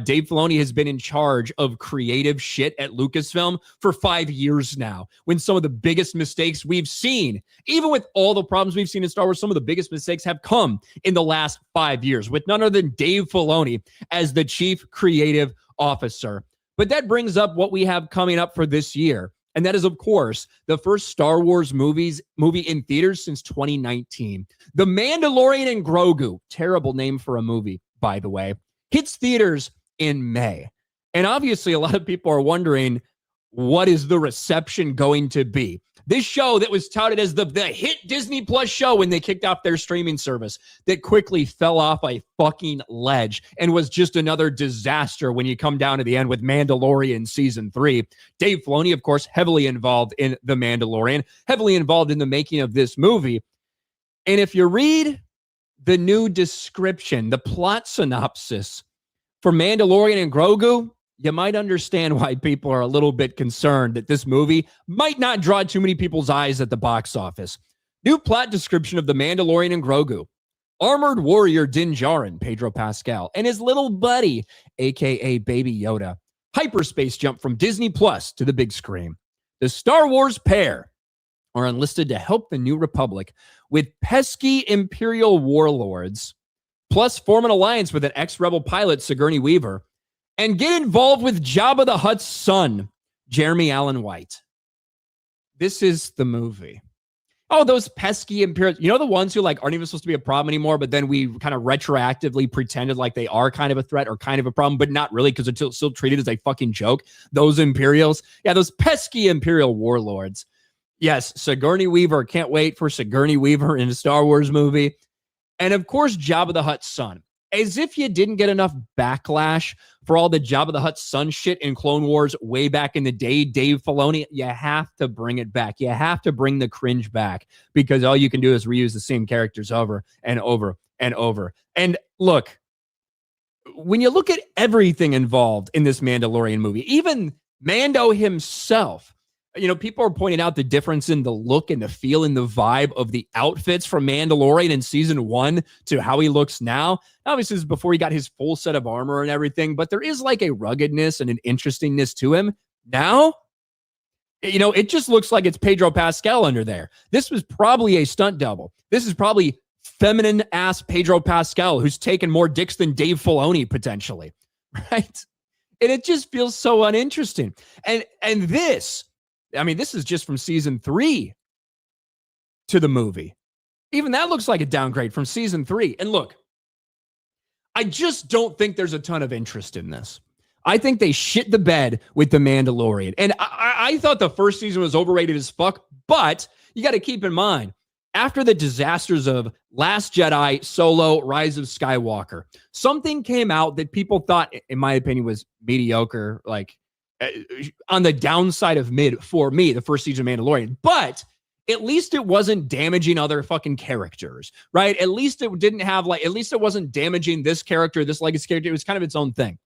Dave Filoni has been in charge of creative shit at Lucasfilm for 5 years now, when some of the biggest mistakes we've seen, even with all the problems we've seen in Star Wars, some of the biggest mistakes have come in the last 5 years, with none other than Dave Filoni as the chief creative officer. But that brings up what we have coming up for this year. And that is, of course, the first Star Wars movie in theaters since 2019. The Mandalorian and Grogu, terrible name for a movie, by the way, hits theaters in May. And obviously, a lot of people are wondering, what is the reception going to be? This show that was touted as the hit Disney Plus show when they kicked off their streaming service that quickly fell off a fucking ledge and was just another disaster when you come down to the end with Mandalorian Season 3. Dave Filoni, of course, heavily involved in The Mandalorian, heavily involved in the making of this movie. And if you read the new description, the plot synopsis for Mandalorian and Grogu, you might understand why people are a little bit concerned that this movie might not draw too many people's eyes at the box office. New plot description of The Mandalorian and Grogu. Armored warrior Din Djarin, Pedro Pascal, and his little buddy, a.k.a. Baby Yoda. Hyperspace jump from Disney Plus to the big screen. The Star Wars pair are enlisted to help the New Republic with pesky Imperial warlords, plus form an alliance with an ex-rebel pilot, Sigourney Weaver, and get involved with Jabba the Hutt's son, Jeremy Allen White. This is the movie. Oh, those pesky Imperial, you know, the ones who like aren't even supposed to be a problem anymore, but then we kind of retroactively pretended like they are kind of a threat or kind of a problem, but not really because they're still treated as a fucking joke. Those Imperials. Yeah, those pesky Imperial warlords. Yes, Sigourney Weaver. Can't wait for Sigourney Weaver in a Star Wars movie. And of course, Jabba the Hutt's son. As if you didn't get enough backlash for all the Jabba the Hutt's son shit in Clone Wars way back in the day, Dave Filoni, you have to bring it back. You have to bring the cringe back because all you can do is reuse the same characters over and over and over. And look, when you look at everything involved in this Mandalorian movie, even Mando himself, you know, people are pointing out the difference in the look and the feel and the vibe of the outfits from Mandalorian in season 1 to how he looks now. Obviously, this is before he got his full set of armor and everything, but there is like a ruggedness and an interestingness to him. Now, you know, it just looks like it's Pedro Pascal under there. This was probably a stunt double. This is probably feminine ass Pedro Pascal who's taken more dicks than Dave Filoni potentially, right? And it just feels so uninteresting. And this, I mean, this is just from season 3 to the movie. Even that looks like a downgrade from season 3. And look, I just don't think there's a ton of interest in this. I think they shit the bed with The Mandalorian. And I thought the first season was overrated as fuck, but you got to keep in mind, after the disasters of Last Jedi, Solo, Rise of Skywalker, something came out that people thought, in my opinion, was mediocre, like on the downside of mid for me, the first season of Mandalorian. But at least it wasn't damaging other fucking characters, right? At least it didn't have at least it wasn't damaging this character, this legacy character. It was kind of its own thing.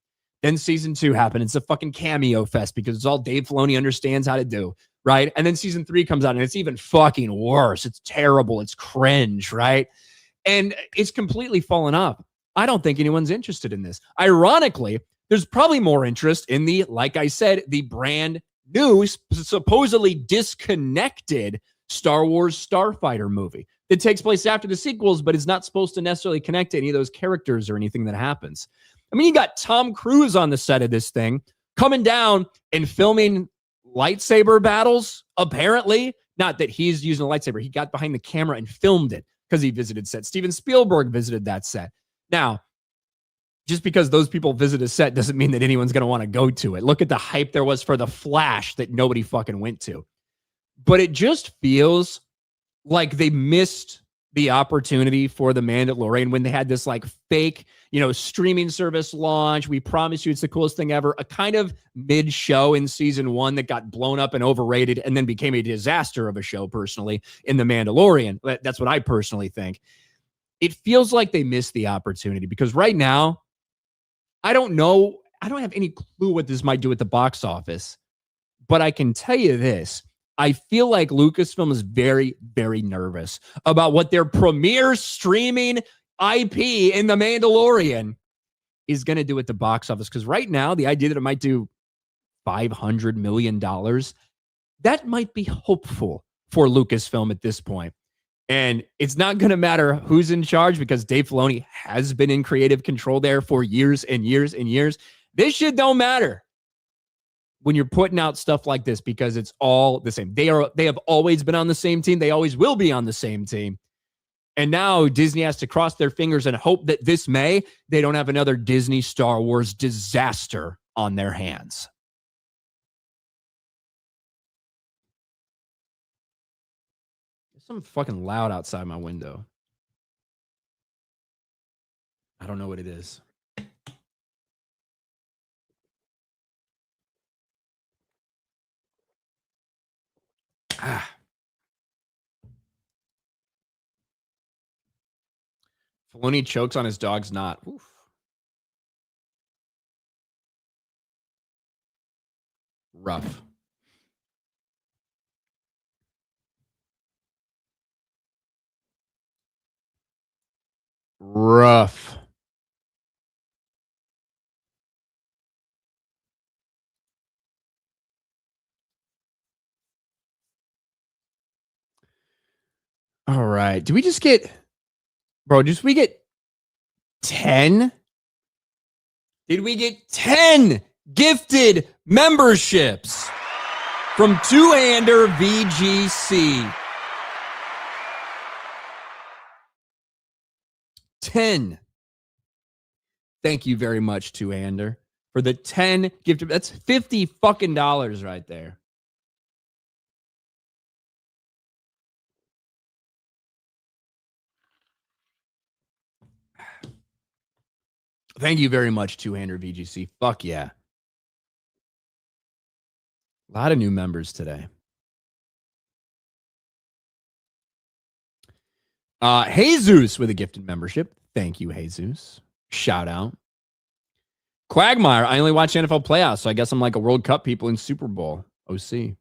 Then season 2 happened. It's a fucking cameo fest because it's all Dave Filoni understands how to do, right? And then season 3 comes out and it's even fucking worse. It's terrible. It's cringe, right? And it's completely fallen off. I don't think anyone's interested in this. Ironically, there's probably more interest in the, like I said, the brand new, supposedly disconnected Star Wars Starfighter movie that takes place after the sequels, but is not supposed to necessarily connect to any of those characters or anything that happens. I mean, you got Tom Cruise on the set of this thing coming down and filming lightsaber battles, apparently. Not that he's using a lightsaber. He got behind the camera and filmed it because he visited set. Steven Spielberg visited that set. Now, just because those people visit a set doesn't mean that anyone's going to want to go to it. Look at the hype there was for The Flash that nobody fucking went to. But it just feels like they missed the opportunity for The Mandalorian when they had this like fake, streaming service launch. We promise you it's the coolest thing ever. A kind of mid-show in season 1 that got blown up and overrated and then became a disaster of a show, personally, in The Mandalorian. That's what I personally think. It feels like they missed the opportunity because right now, I don't know. I don't have any clue what this might do at the box office, but I can tell you this. I feel like Lucasfilm is very, very nervous about what their premier streaming IP in The Mandalorian is going to do at the box office. Because right now, the idea that it might do $500 million, that might be hopeful for Lucasfilm at this point. And it's not going to matter who's in charge because Dave Filoni has been in creative control there for years and years and years. This shit don't matter when you're putting out stuff like this because it's all the same. They have always been on the same team. They always will be on the same team. And now Disney has to cross their fingers and hope that this May, they don't have another Disney Star Wars disaster on their hands. There's something fucking loud outside my window. I don't know what it is. Filoni chokes on his dog's knot. Oof. Rough. Rough. All right. Did we just get... Bro, did we get 10? Did we get 10 gifted memberships from Two-Hander VGC? 10. Thank you very much, Two-Hander, for the 10 gifted. That's $50 fucking dollars right there. Thank you very much, Two-Hander VGC. Fuck yeah. A lot of new members today. Jesus with a gifted membership. Thank you, Jesus. Shout out. Quagmire. I only watch NFL playoffs, so I guess I'm like a World Cup people in Super Bowl. OC.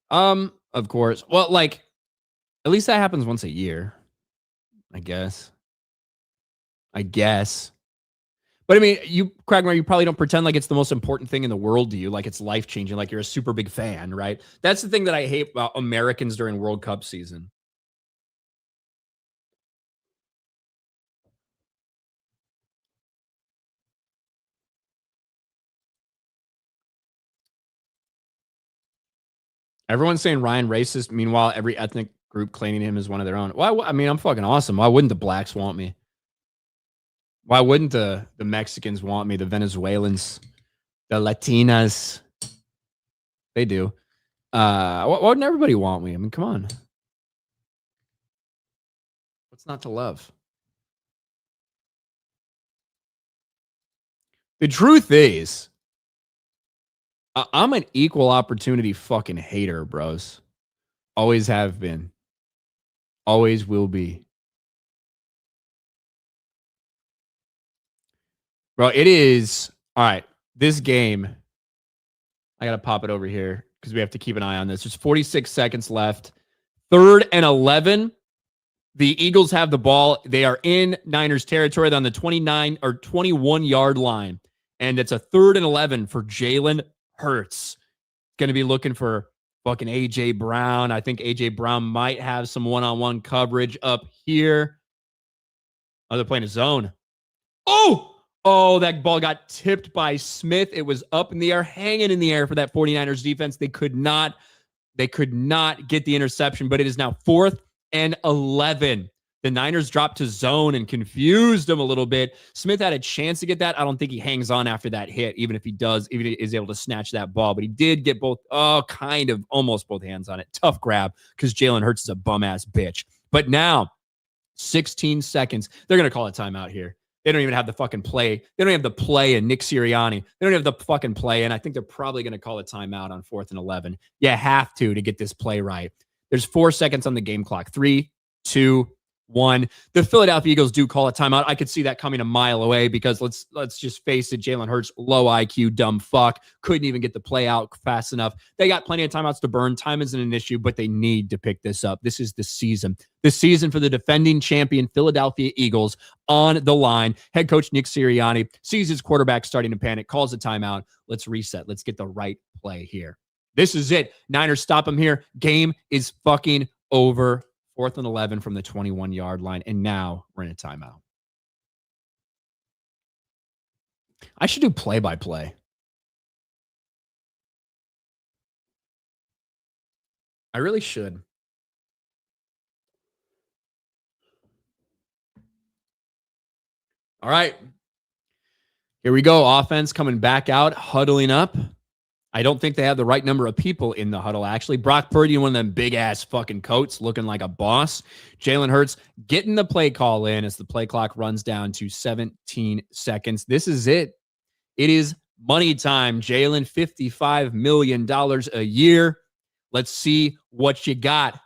Of course. Well, like, at least that happens once a year. I guess. But I mean, Quagmire, you probably don't pretend like it's the most important thing in the world to you, like it's life-changing, like you're a super big fan, right? That's the thing that I hate about Americans during World Cup season. Everyone's saying Ryan racist. Meanwhile, every ethnic group claiming him as one of their own. Well, I mean, I'm fucking awesome. Why wouldn't the blacks want me? Why wouldn't the Mexicans want me? The Venezuelans, The Latinas. They do. Why wouldn't everybody want me? I mean, come on. What's not to love? The truth is, I'm an equal opportunity fucking hater, bros. Always have been. Always will be. Bro, it is. All right. This game, I got to pop it over here because we have to keep an eye on this. There's 46 seconds left. 3rd and 11. The Eagles have the ball. They are in Niners territory. They're on the 29 or 21 yard line. And it's a 3rd and 11 for Jalen Hurts. Going to be looking for fucking A.J. Brown. I think A.J. Brown might have some one-on-one coverage up here. Oh, they're playing a zone. Oh, that ball got tipped by Smith. It was up in the air, hanging in the air for that 49ers defense. They could not get the interception, but it is now 4th and 11. The Niners dropped to zone and confused them a little bit. Smith had a chance to get that. I don't think he hangs on after that hit, even if he is able to snatch that ball. But he did get almost both hands on it. Tough grab because Jalen Hurts is a bum-ass bitch. But now, 16 seconds. They're going to call a timeout here. They don't even have the fucking play. They don't have the play and Nick Sirianni. They don't have the fucking play, and I think they're probably going to call a timeout on 4th and 11. You have to get this play right. There's 4 seconds on the game clock. 3, 2, 1. The Philadelphia Eagles do call a timeout. I could see that coming a mile away because let's just face it, Jalen Hurts, low IQ, dumb fuck, couldn't even get the play out fast enough. They got plenty of timeouts to burn. Time isn't an issue, but they need to pick this up. This is the season. The season for the defending champion Philadelphia Eagles on the line. Head coach Nick Sirianni sees his quarterback starting to panic, calls a timeout. Let's reset. Let's get the right play here. This is it. Niners stop him here. Game is fucking over. 4th and 11 from the 21-yard line. And now we're in a timeout. I should do play-by-play. I really should. All right. Here we go. Offense coming back out, huddling up. I don't think they have the right number of people in the huddle, actually. Brock Purdy in one of them big-ass fucking coats, looking like a boss. Jalen Hurts getting the play call in as the play clock runs down to 17 seconds. This is it. It is money time. Jalen, $55 million a year. Let's see what you got.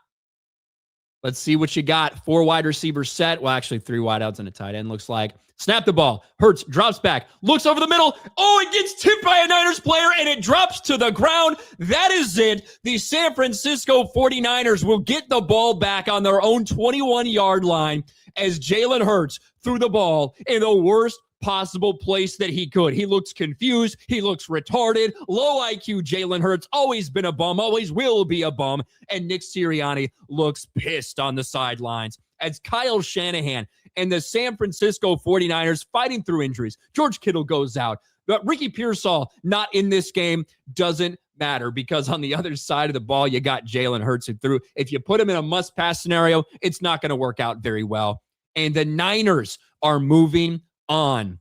Let's see what you got. 4 wide receivers set. Well, actually 3 wideouts and a tight end, looks like. Snap the ball. Hurts, drops back, looks over the middle. Oh, it gets tipped by a Niners player, and it drops to the ground. That is it. The San Francisco 49ers will get the ball back on their own 21-yard line as Jalen Hurts threw the ball in the worst possible place that he could. He looks confused. He looks retarded. Low IQ Jalen Hurts, always been a bum, always will be a bum. And Nick Sirianni looks pissed on the sidelines as Kyle Shanahan and the San Francisco 49ers fighting through injuries. George Kittle goes out. But Ricky Pearsall not in this game doesn't matter because on the other side of the ball, you got Jalen Hurts who threw. If you put him in a must-pass scenario, it's not going to work out very well. And the Niners are moving on,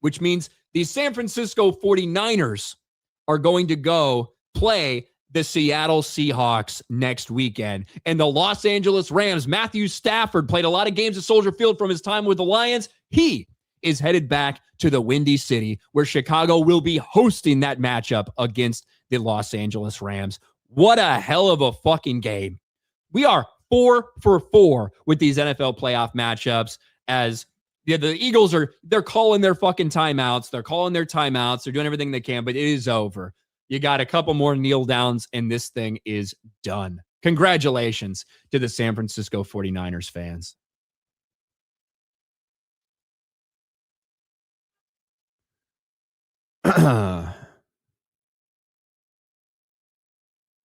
which means the San Francisco 49ers are going to go play the Seattle Seahawks next weekend. And the Los Angeles Rams, Matthew Stafford played a lot of games at Soldier Field from his time with the Lions. He is headed back to the Windy City where Chicago will be hosting that matchup against the Los Angeles Rams. What a hell of a fucking game. We are 4 for 4 with these NFL playoff matchups as the Eagles they're calling their fucking timeouts. They're calling their timeouts. They're doing everything they can, but it is over. You got a couple more kneel downs, and this thing is done. Congratulations to the San Francisco 49ers fans.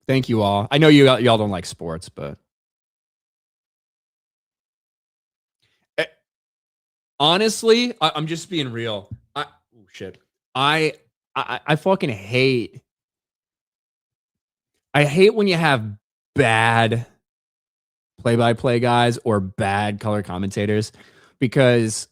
Thank you all. I know y'all don't like sports, but honestly, I'm just being real. I fucking hate. I hate when you have bad play-by-play guys or bad color commentators because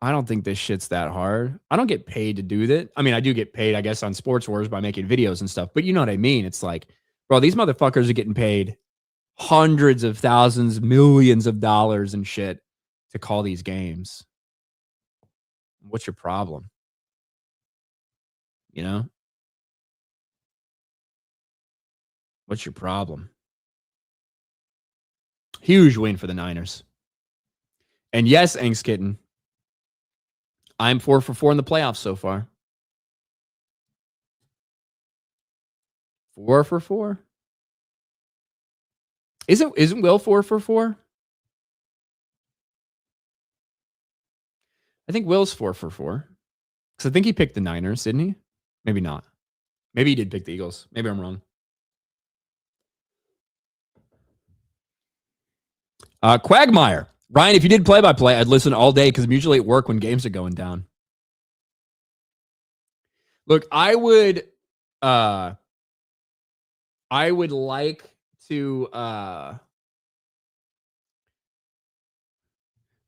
I don't think this shit's that hard. I don't get paid to do that. I mean, I do get paid, I guess, on Sports Wars by making videos and stuff, but you know what I mean? It's like, bro, these motherfuckers are getting paid hundreds of thousands, millions of dollars and shit to call these games. What's your problem? You know? What's your problem? Huge win for the Niners. And yes, Angst Kitten, I'm 4 for 4 in the playoffs so far. 4 for 4. Isn't Will 4 for 4? I think Will's 4 for 4. Because I think he picked the Niners, didn't he? Maybe not. Maybe he did pick the Eagles. Maybe I'm wrong. Quagmire. Ryan, if you did play-by-play, I'd listen all day because I'm usually at work when games are going down. Look, I would like to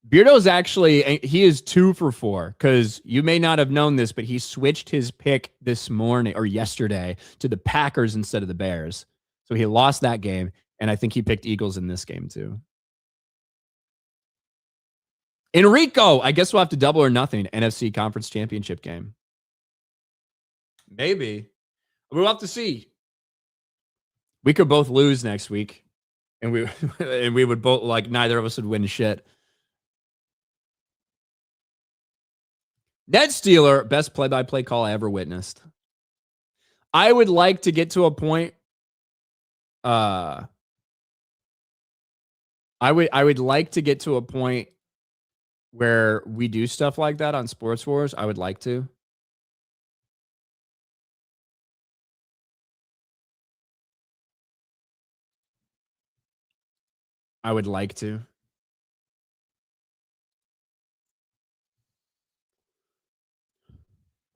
Beardo's actually, he is 2 for 4 because you may not have known this, but he switched his pick this morning or yesterday to the Packers instead of the Bears. So he lost that game, and I think he picked Eagles in this game too. Enrico, I guess we'll have to double or nothing. NFC Conference Championship game. Maybe. We'll have to see. We could both lose next week, and we would both, like, neither of us would win shit. Ned Steeler, best play-by-play call I ever witnessed. I would like to get to a point. I would like to get to a point where we do stuff like that on Sports Wars. I would like to. I would like to.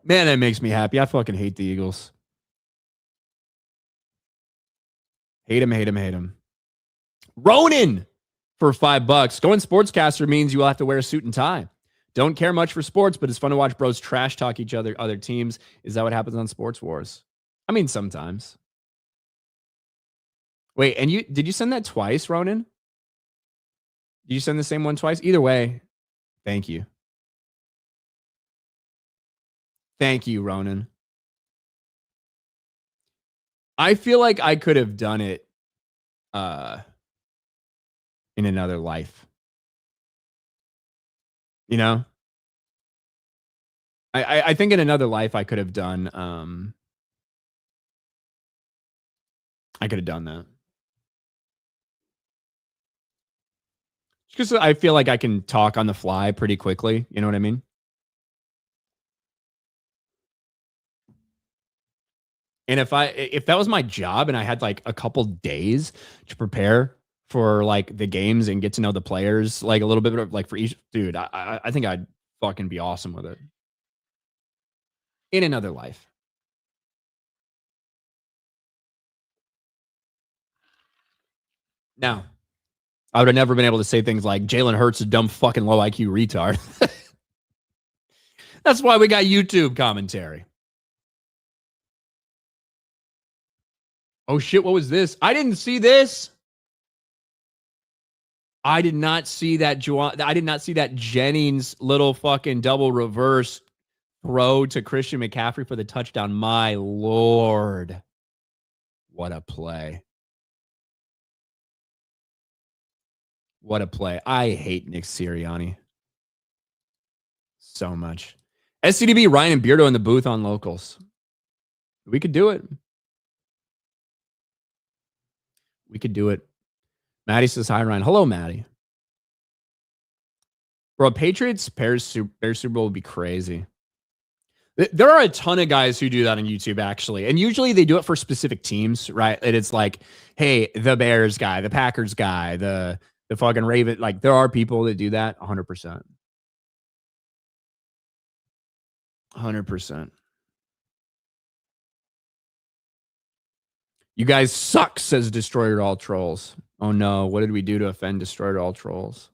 Man, that makes me happy. I fucking hate the Eagles. Hate him, hate him, hate him. Ronan for $5. Going sportscaster means you will have to wear a suit and tie. Don't care much for sports, but it's fun to watch bros trash talk each other teams. Is that what happens on Sports Wars? I mean, sometimes. Wait, and did you send that twice, Ronan? Did you send the same one twice? Either way, thank you. Thank you, Ronan. I feel like I could have done it in another life. You know? I think in another life I could have done I could have done that. Just because I feel like I can talk on the fly pretty quickly. You know what I mean? And if that was my job and I had like a couple days to prepare for like the games and get to know the players like a little bit of, like for each dude, I think I'd fucking be awesome with it. In another life. Now, I would have never been able to say things like Jalen Hurts a dumb fucking low IQ retard. That's why we got YouTube commentary. Oh shit, what was this? I didn't see this. I did not see that I did not see that Jennings little fucking double reverse throw to Christian McCaffrey for the touchdown. My Lord. What a play. What a play. I hate Nick Sirianni so much. SCDB, Ryan and Beardo in the booth on locals. We could do it. We could do it. Maddie says hi, Ryan. Hello, Maddie. Bro, Patriots Bears Super Bowl would be crazy. There are a ton of guys who do that on YouTube, actually. And usually they do it for specific teams, right? And it's like, hey, the Bears guy, the Packers guy, the fucking Raven. Like, there are people that do that 100%. 100%. You guys suck, says Destroyer All Trolls. Oh no, what did we do to offend Destroyer All Trolls?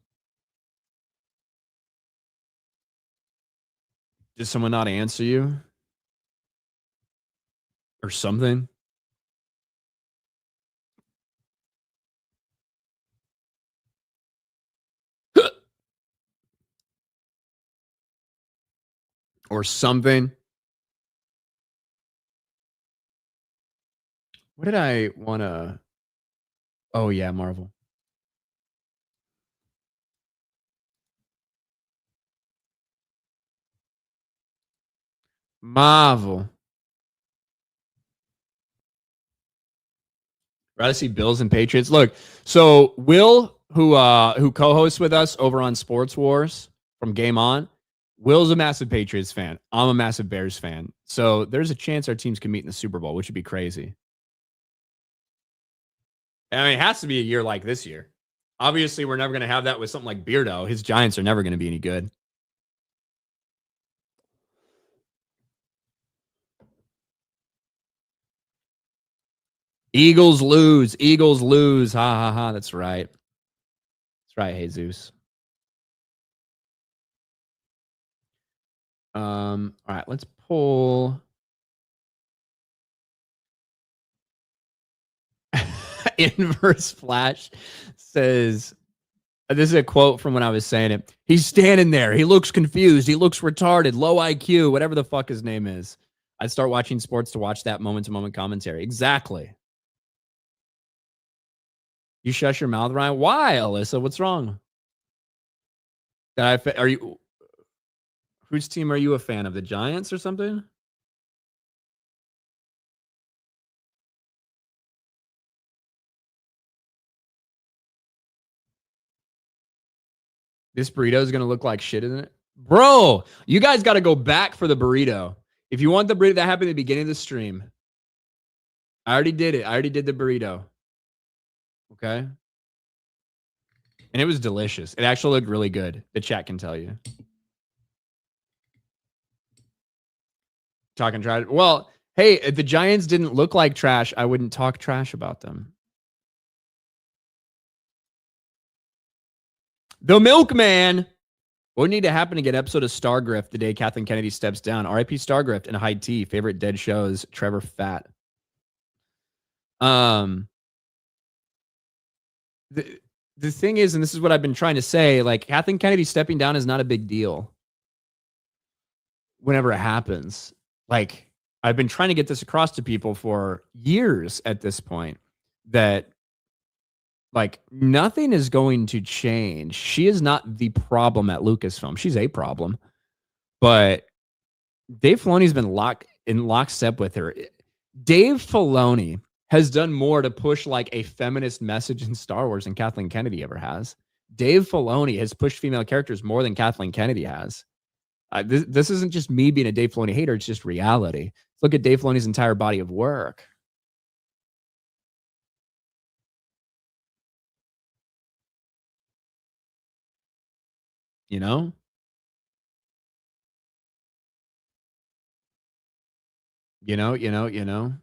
Did someone not answer you or something? Or something? What did I want to? Oh, yeah, Marvel. Marvel. Rather see Bills and Patriots. Look, so Will, who co-hosts with us over on Sports Wars from Game On, Will's a massive Patriots fan. I'm a massive Bears fan. So there's a chance our teams can meet in the Super Bowl, which would be crazy. I mean, it has to be a year like this year. Obviously, we're never going to have that with something like Beardo. His Giants are never going to be any good. Eagles lose. Eagles lose. Ha ha ha. That's right. That's right, Jesus. All right, let's pull Inverse Flash says, this is a quote from when I was saying it. He's standing there. He looks confused. He looks retarded, low IQ, whatever the fuck his name is. I'd start watching sports to watch that moment-to-moment commentary. Exactly. You shush your mouth, Ryan. Why, Alyssa? What's wrong? Are you? Whose team are you a fan of? The Giants or something? This burrito is gonna look like shit, isn't it? Bro, you guys got to go back for the burrito. If you want the burrito that happened at the beginning of the stream, I already did it. I already did the burrito. Okay. And it was delicious. It actually looked really good. The chat can tell you. Talking trash. Well, hey, if the Giants didn't look like trash, I wouldn't talk trash about them. The Milkman. What would need to happen to get an episode of Stargrift the day Kathleen Kennedy steps down? RIP Stargrift and High Tea. Favorite dead shows. Trevor Fat. The thing is, and this is what I've been trying to say, like Kathleen Kennedy stepping down is not a big deal. Whenever it happens, like I've been trying to get this across to people for years at this point that like nothing is going to change. She is not the problem at Lucasfilm. She's a problem, but Dave Filoni's been in lockstep with her. Dave Filoni has done more to push like a feminist message in Star Wars than Kathleen Kennedy ever has. Dave Filoni has pushed female characters more than Kathleen Kennedy has. This isn't just me being a Dave Filoni hater. It's just reality. Look at Dave Filoni's entire body of work. You know? You know.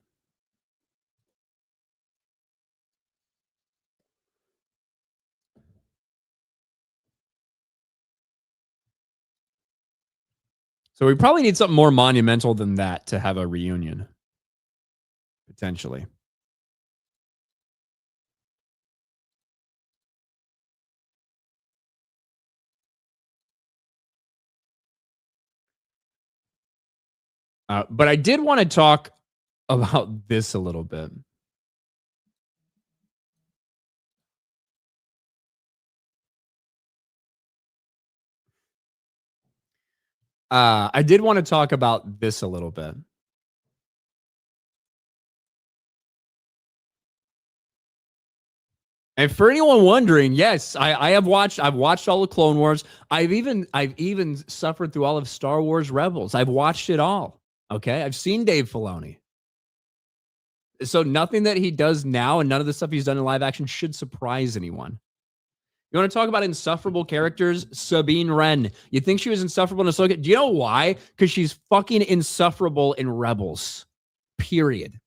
So we probably need something more monumental than that to have a reunion. Potentially. But I did want to talk about this a little bit. I did want to talk about this a little bit. And for anyone wondering, yes, I've watched all the Clone Wars. I've even suffered through all of Star Wars Rebels. I've watched it all. Okay. I've seen Dave Filoni. So nothing that he does now and none of the stuff he's done in live action should surprise anyone. You want to talk about insufferable characters? Sabine Wren. You think she was insufferable in Ahsoka? Do you know why? Because she's fucking insufferable in Rebels. Period.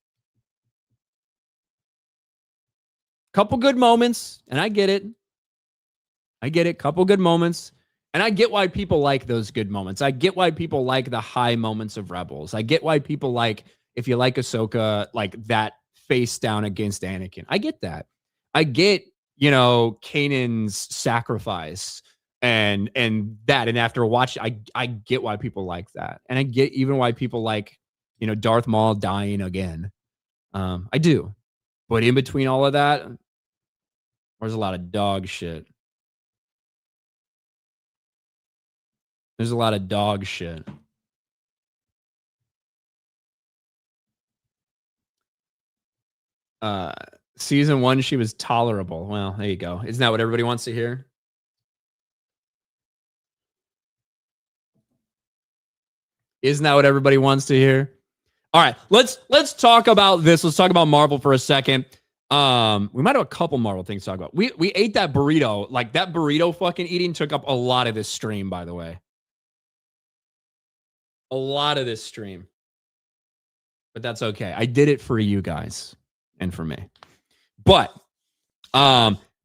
Couple good moments, and I get it. Couple good moments. And I get why people like those good moments. I get why people like the high moments of Rebels. I get why people like, if you like Ahsoka, like that face down against Anakin. I get that. I get, Kanan's sacrifice and that. And after watching, I get why people like that. And I get even why people like, Darth Maul dying again. I do. But in between all of that, there's a lot of dog shit. There's a lot of dog shit. Season 1, she was tolerable. Well, there you go. Isn't that what everybody wants to hear? Isn't that what everybody wants to hear? All right, let's talk about this. Let's talk about Marvel for a second. We might have a couple Marvel things to talk about. We ate that burrito. Like that burrito fucking eating took up a lot of this stream, by the way. A lot of this stream. But that's okay. I did it for you guys and for me. But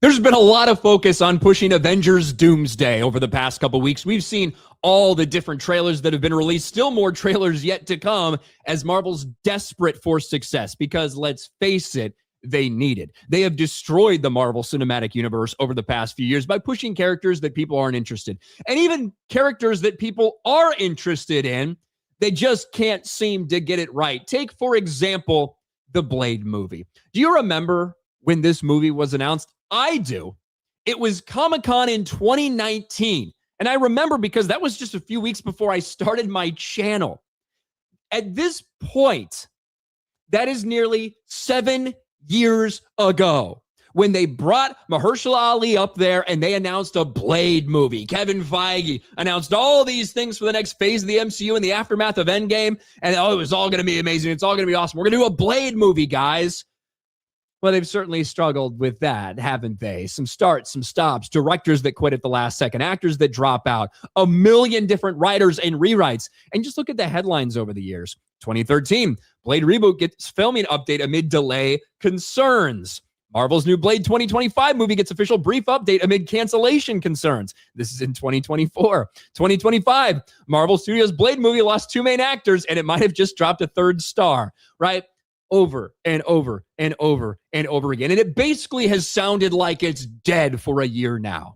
there's been a lot of focus on pushing Avengers Doomsday over the past couple weeks. We've seen all the different trailers that have been released, still more trailers yet to come, as Marvel's desperate for success, because let's face it, they need it. They have destroyed the Marvel Cinematic Universe over the past few years by pushing characters that people aren't interested. And even characters that people are interested in, they just can't seem to get it right. Take, for example, the Blade movie. Do you remember when this movie was announced? I do. It was Comic-Con in 2019. And I remember because that was just a few weeks before I started my channel. At this point, that is nearly 7 years ago when they brought Mahershala Ali up there and they announced a Blade movie. Kevin Feige announced all these things for the next phase of the MCU in the aftermath of Endgame. And it was all going to be amazing. It's all going to be awesome. We're going to do a Blade movie, guys. Well, they've certainly struggled with that, haven't they? Some starts, some stops, directors that quit at the last second, actors that drop out, a million different writers and rewrites. And just look at the headlines over the years. 2013, Blade reboot gets filming update amid delay concerns. Marvel's new Blade 2025 movie gets official brief update amid cancellation concerns. This is in 2024. 2025, Marvel Studios' Blade movie lost 2 main actors, and it might have just dropped a 3rd star, right? Over and over and over and over again. And it basically has sounded like it's dead for a year now.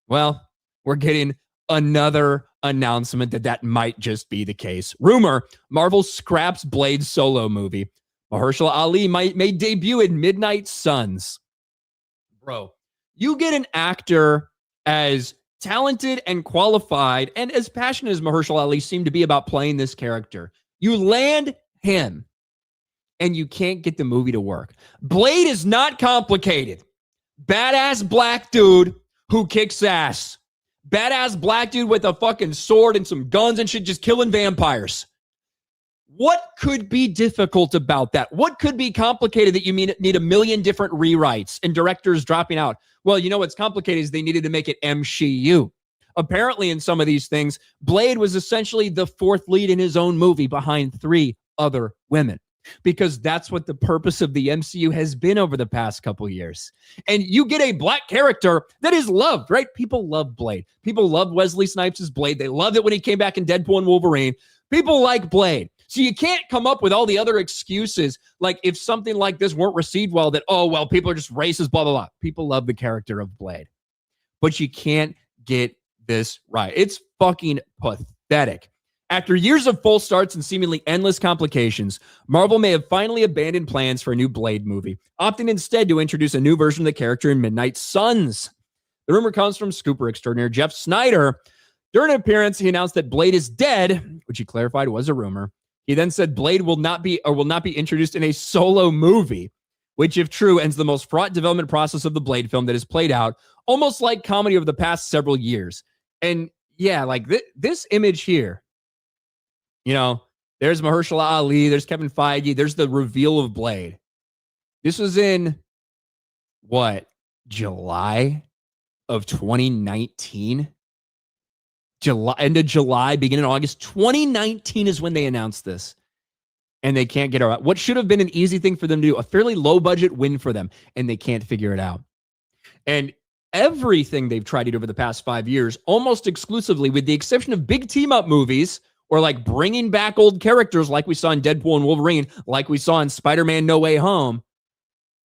Well, we're getting another announcement that might just be the case. Rumor, Marvel scraps Blade solo movie. Mahershala Ali may debut in Midnight Suns. Bro, you get an actor as talented and qualified and as passionate as Mahershala Ali seemed to be about playing this character. You land him and you can't get the movie to work. Blade is not complicated. Badass black dude who kicks ass. Badass black dude with a fucking sword and some guns and shit just killing vampires. What could be difficult about that? What could be complicated that you need a million different rewrites and directors dropping out? Well, you know what's complicated is they needed to make it MCU. Apparently in some of these things, Blade was essentially the 4th lead in his own movie behind 3 other women. Because that's what the purpose of the MCU has been over the past couple years. And you get a black character that is loved, right? People love Blade. People love Wesley Snipes' Blade. They loved it when he came back in Deadpool and Wolverine. People like Blade. So you can't come up with all the other excuses, like if something like this weren't received well, that, oh, well, people are just racist, blah, blah, blah. People love the character of Blade. But you can't get this right. It's fucking pathetic. After years of false starts and seemingly endless complications, Marvel may have finally abandoned plans for a new Blade movie, opting instead to introduce a new version of the character in Midnight Suns. The rumor comes from scooper extraordinaire Jeff Snyder. During an appearance, he announced that Blade is dead, which he clarified was a rumor. He then said Blade will not be introduced in a solo movie, which, if true, ends the most fraught development process of the Blade film that has played out, almost like comedy over the past several years. And yeah, like this image here, there's Mahershala Ali, there's Kevin Feige, there's the reveal of Blade. This was in, July of 2019? End of July, beginning of August. 2019 is when they announced this. And they can't get it out. What should have been an easy thing for them to do, a fairly low budget win for them, and they can't figure it out. And everything they've tried to do over the past 5 years, almost exclusively, with the exception of big team up movies or like bringing back old characters like we saw in Deadpool and Wolverine, like we saw in Spider-Man No Way Home.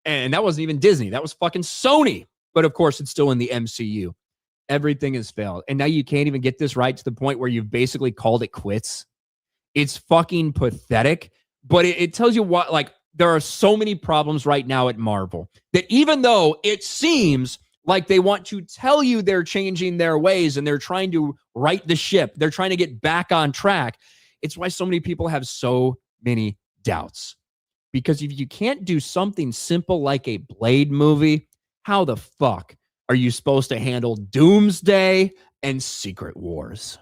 And that wasn't even Disney. That was fucking Sony. But of course, it's still in the MCU. Everything has failed. And now you can't even get this right to the point where you've basically called it quits. It's fucking pathetic. But it tells you what, like, there are so many problems right now at Marvel that even though it seems like they want to tell you they're changing their ways and they're trying to right the ship, they're trying to get back on track, it's why so many people have so many doubts. Because if you can't do something simple like a Blade movie, how the fuck are you supposed to handle Doomsday and Secret Wars?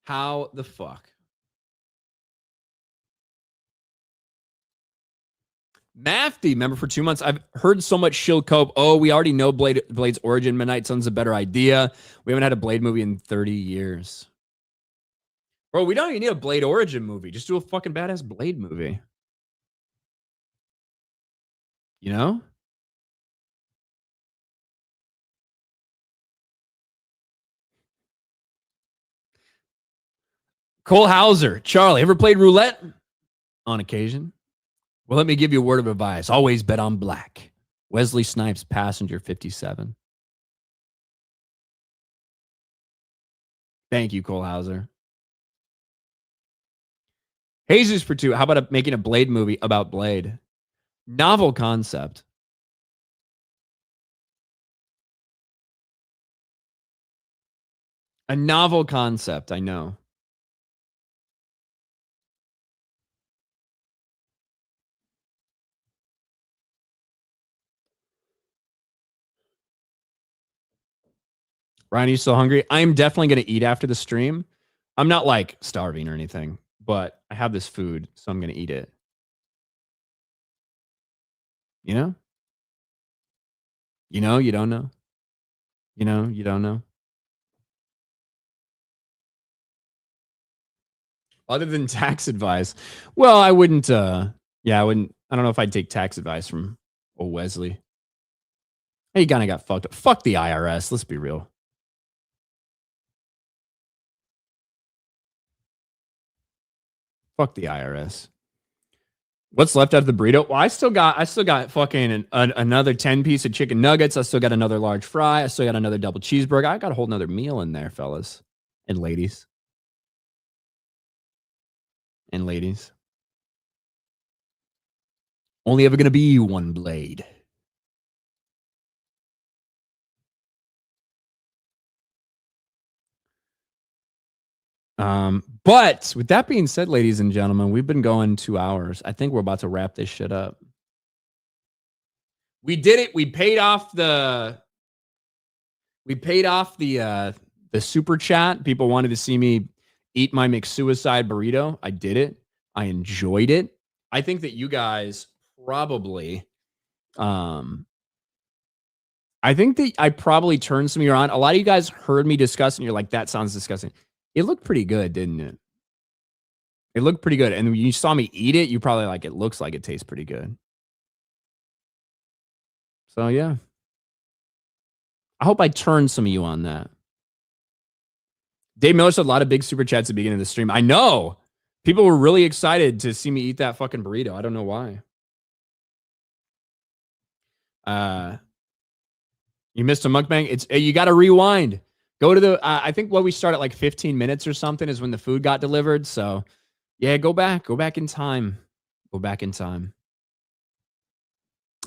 How the fuck? Mafty, remember for 2 months, I've heard so much shill cope. Oh, we already know Blade's origin. Midnight Sun's a better idea. We haven't had a Blade movie in 30 years. Bro, we don't even need a Blade origin movie. Just do a fucking badass Blade movie. You know? Cole Hauser. Charlie, ever played roulette? On occasion. Well, let me give you a word of advice. Always bet on black. Wesley Snipes, Passenger 57. Thank you, Cole Hauser. Jesus for 2. How about making a Blade movie about Blade? Novel concept. A novel concept, I know. Ryan, are you still hungry? I'm definitely going to eat after the stream. I'm not like starving or anything, but I have this food, so I'm going to eat it. You know? You know, you don't know. You know, you don't know. Other than tax advice. Well, I wouldn't I don't know if I'd take tax advice from old Wesley. He kind of got fucked up. Fuck the IRS, let's be real. Fuck the IRS. What's left out of the burrito? Well, I still got fucking another 10 piece of chicken nuggets. I still got another large fry. I still got another double cheeseburger. I got a whole nother meal in there, fellas and ladies. And ladies. Only ever gonna be one Blade. But with that being said, ladies and gentlemen, we've been going 2 hours. I think we're about to wrap this shit up. We did it. We paid off the super chat. People wanted to see me eat my McSuicide burrito. I did it. I enjoyed it. I think that you guys probably I think that I probably turned some of you on. A lot of you guys heard me discuss and you're like, that sounds disgusting. It looked pretty good, didn't it? It looked pretty good. And when you saw me eat it, you probably like, it looks like it tastes pretty good. So yeah. I hope I turned some of you on that. Dave Miller said a lot of big super chats at the beginning of the stream. I know. People were really excited to see me eat that fucking burrito. I don't know why. You missed a mukbang. It's you got to rewind. Go to the. I think what we start at like 15 minutes or something is when the food got delivered. So, yeah, go back in time. Go back in time.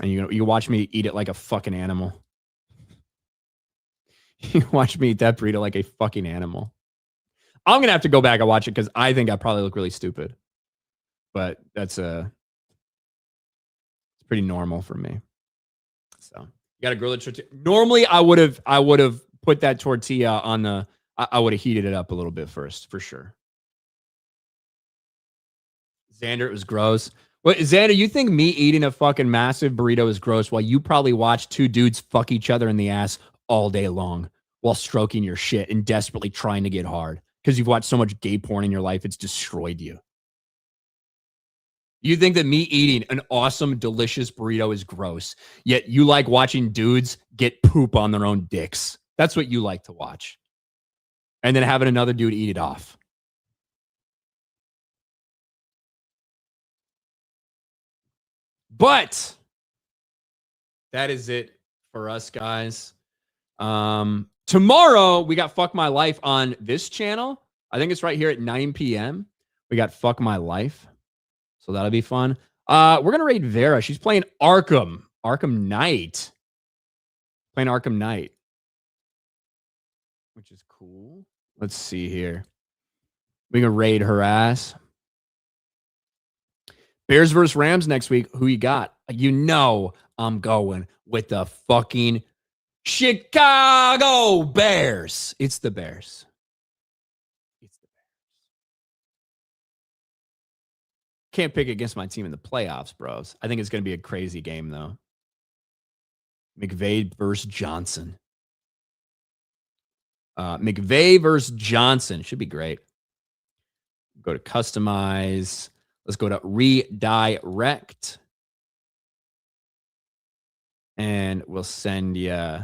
And you watch me eat it like a fucking animal. You watch me eat that burrito like a fucking animal. I'm gonna have to go back and watch it because I think I probably look really stupid. But that's it's pretty normal for me. So you got to grill the tortilla. Normally, I would have put that tortilla on the. I would have heated it up a little bit first, for sure. Xander, it was gross. Well, Xander, you think me eating a fucking massive burrito is gross while you probably watch two dudes fuck each other in the ass all day long while stroking your shit and desperately trying to get hard because you've watched so much gay porn in your life, it's destroyed you. You think that me eating an awesome, delicious burrito is gross, yet you like watching dudes get poop on their own dicks. That's what you like to watch. And then having another dude eat it off. But that is it for us, guys. Tomorrow, we got Fuck My Life on this channel. I think it's right here at 9 p.m. We got Fuck My Life. So that'll be fun. We're going to raid Vera. She's playing Arkham Knight. Playing Arkham Knight, which is cool. Let's see here. We can raid her ass. Bears versus Rams next week. Who you got? You know I'm going with the fucking Chicago Bears. It's the Bears. It's the Bears. Can't pick against my team in the playoffs, bros. I think it's going to be a crazy game, though. McVay versus Johnson. McVay versus Johnson. Should be great. Go to customize. Let's go to redirect. And we'll send you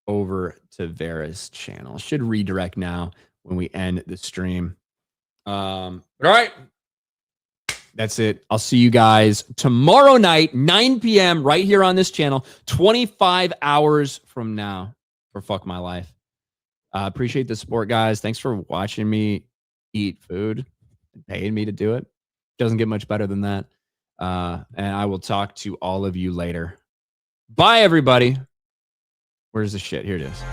over to Vera's channel. Should redirect now when we end the stream. All right. That's it. I'll see you guys tomorrow night, 9 p.m. right here on this channel, 25 hours from now for Fuck My Life. Appreciate the support, guys. Thanks for watching me eat food and paying me to do it. Doesn't get much better than that. And I will talk to all of you later. Bye, everybody. Where's the shit? Here it is.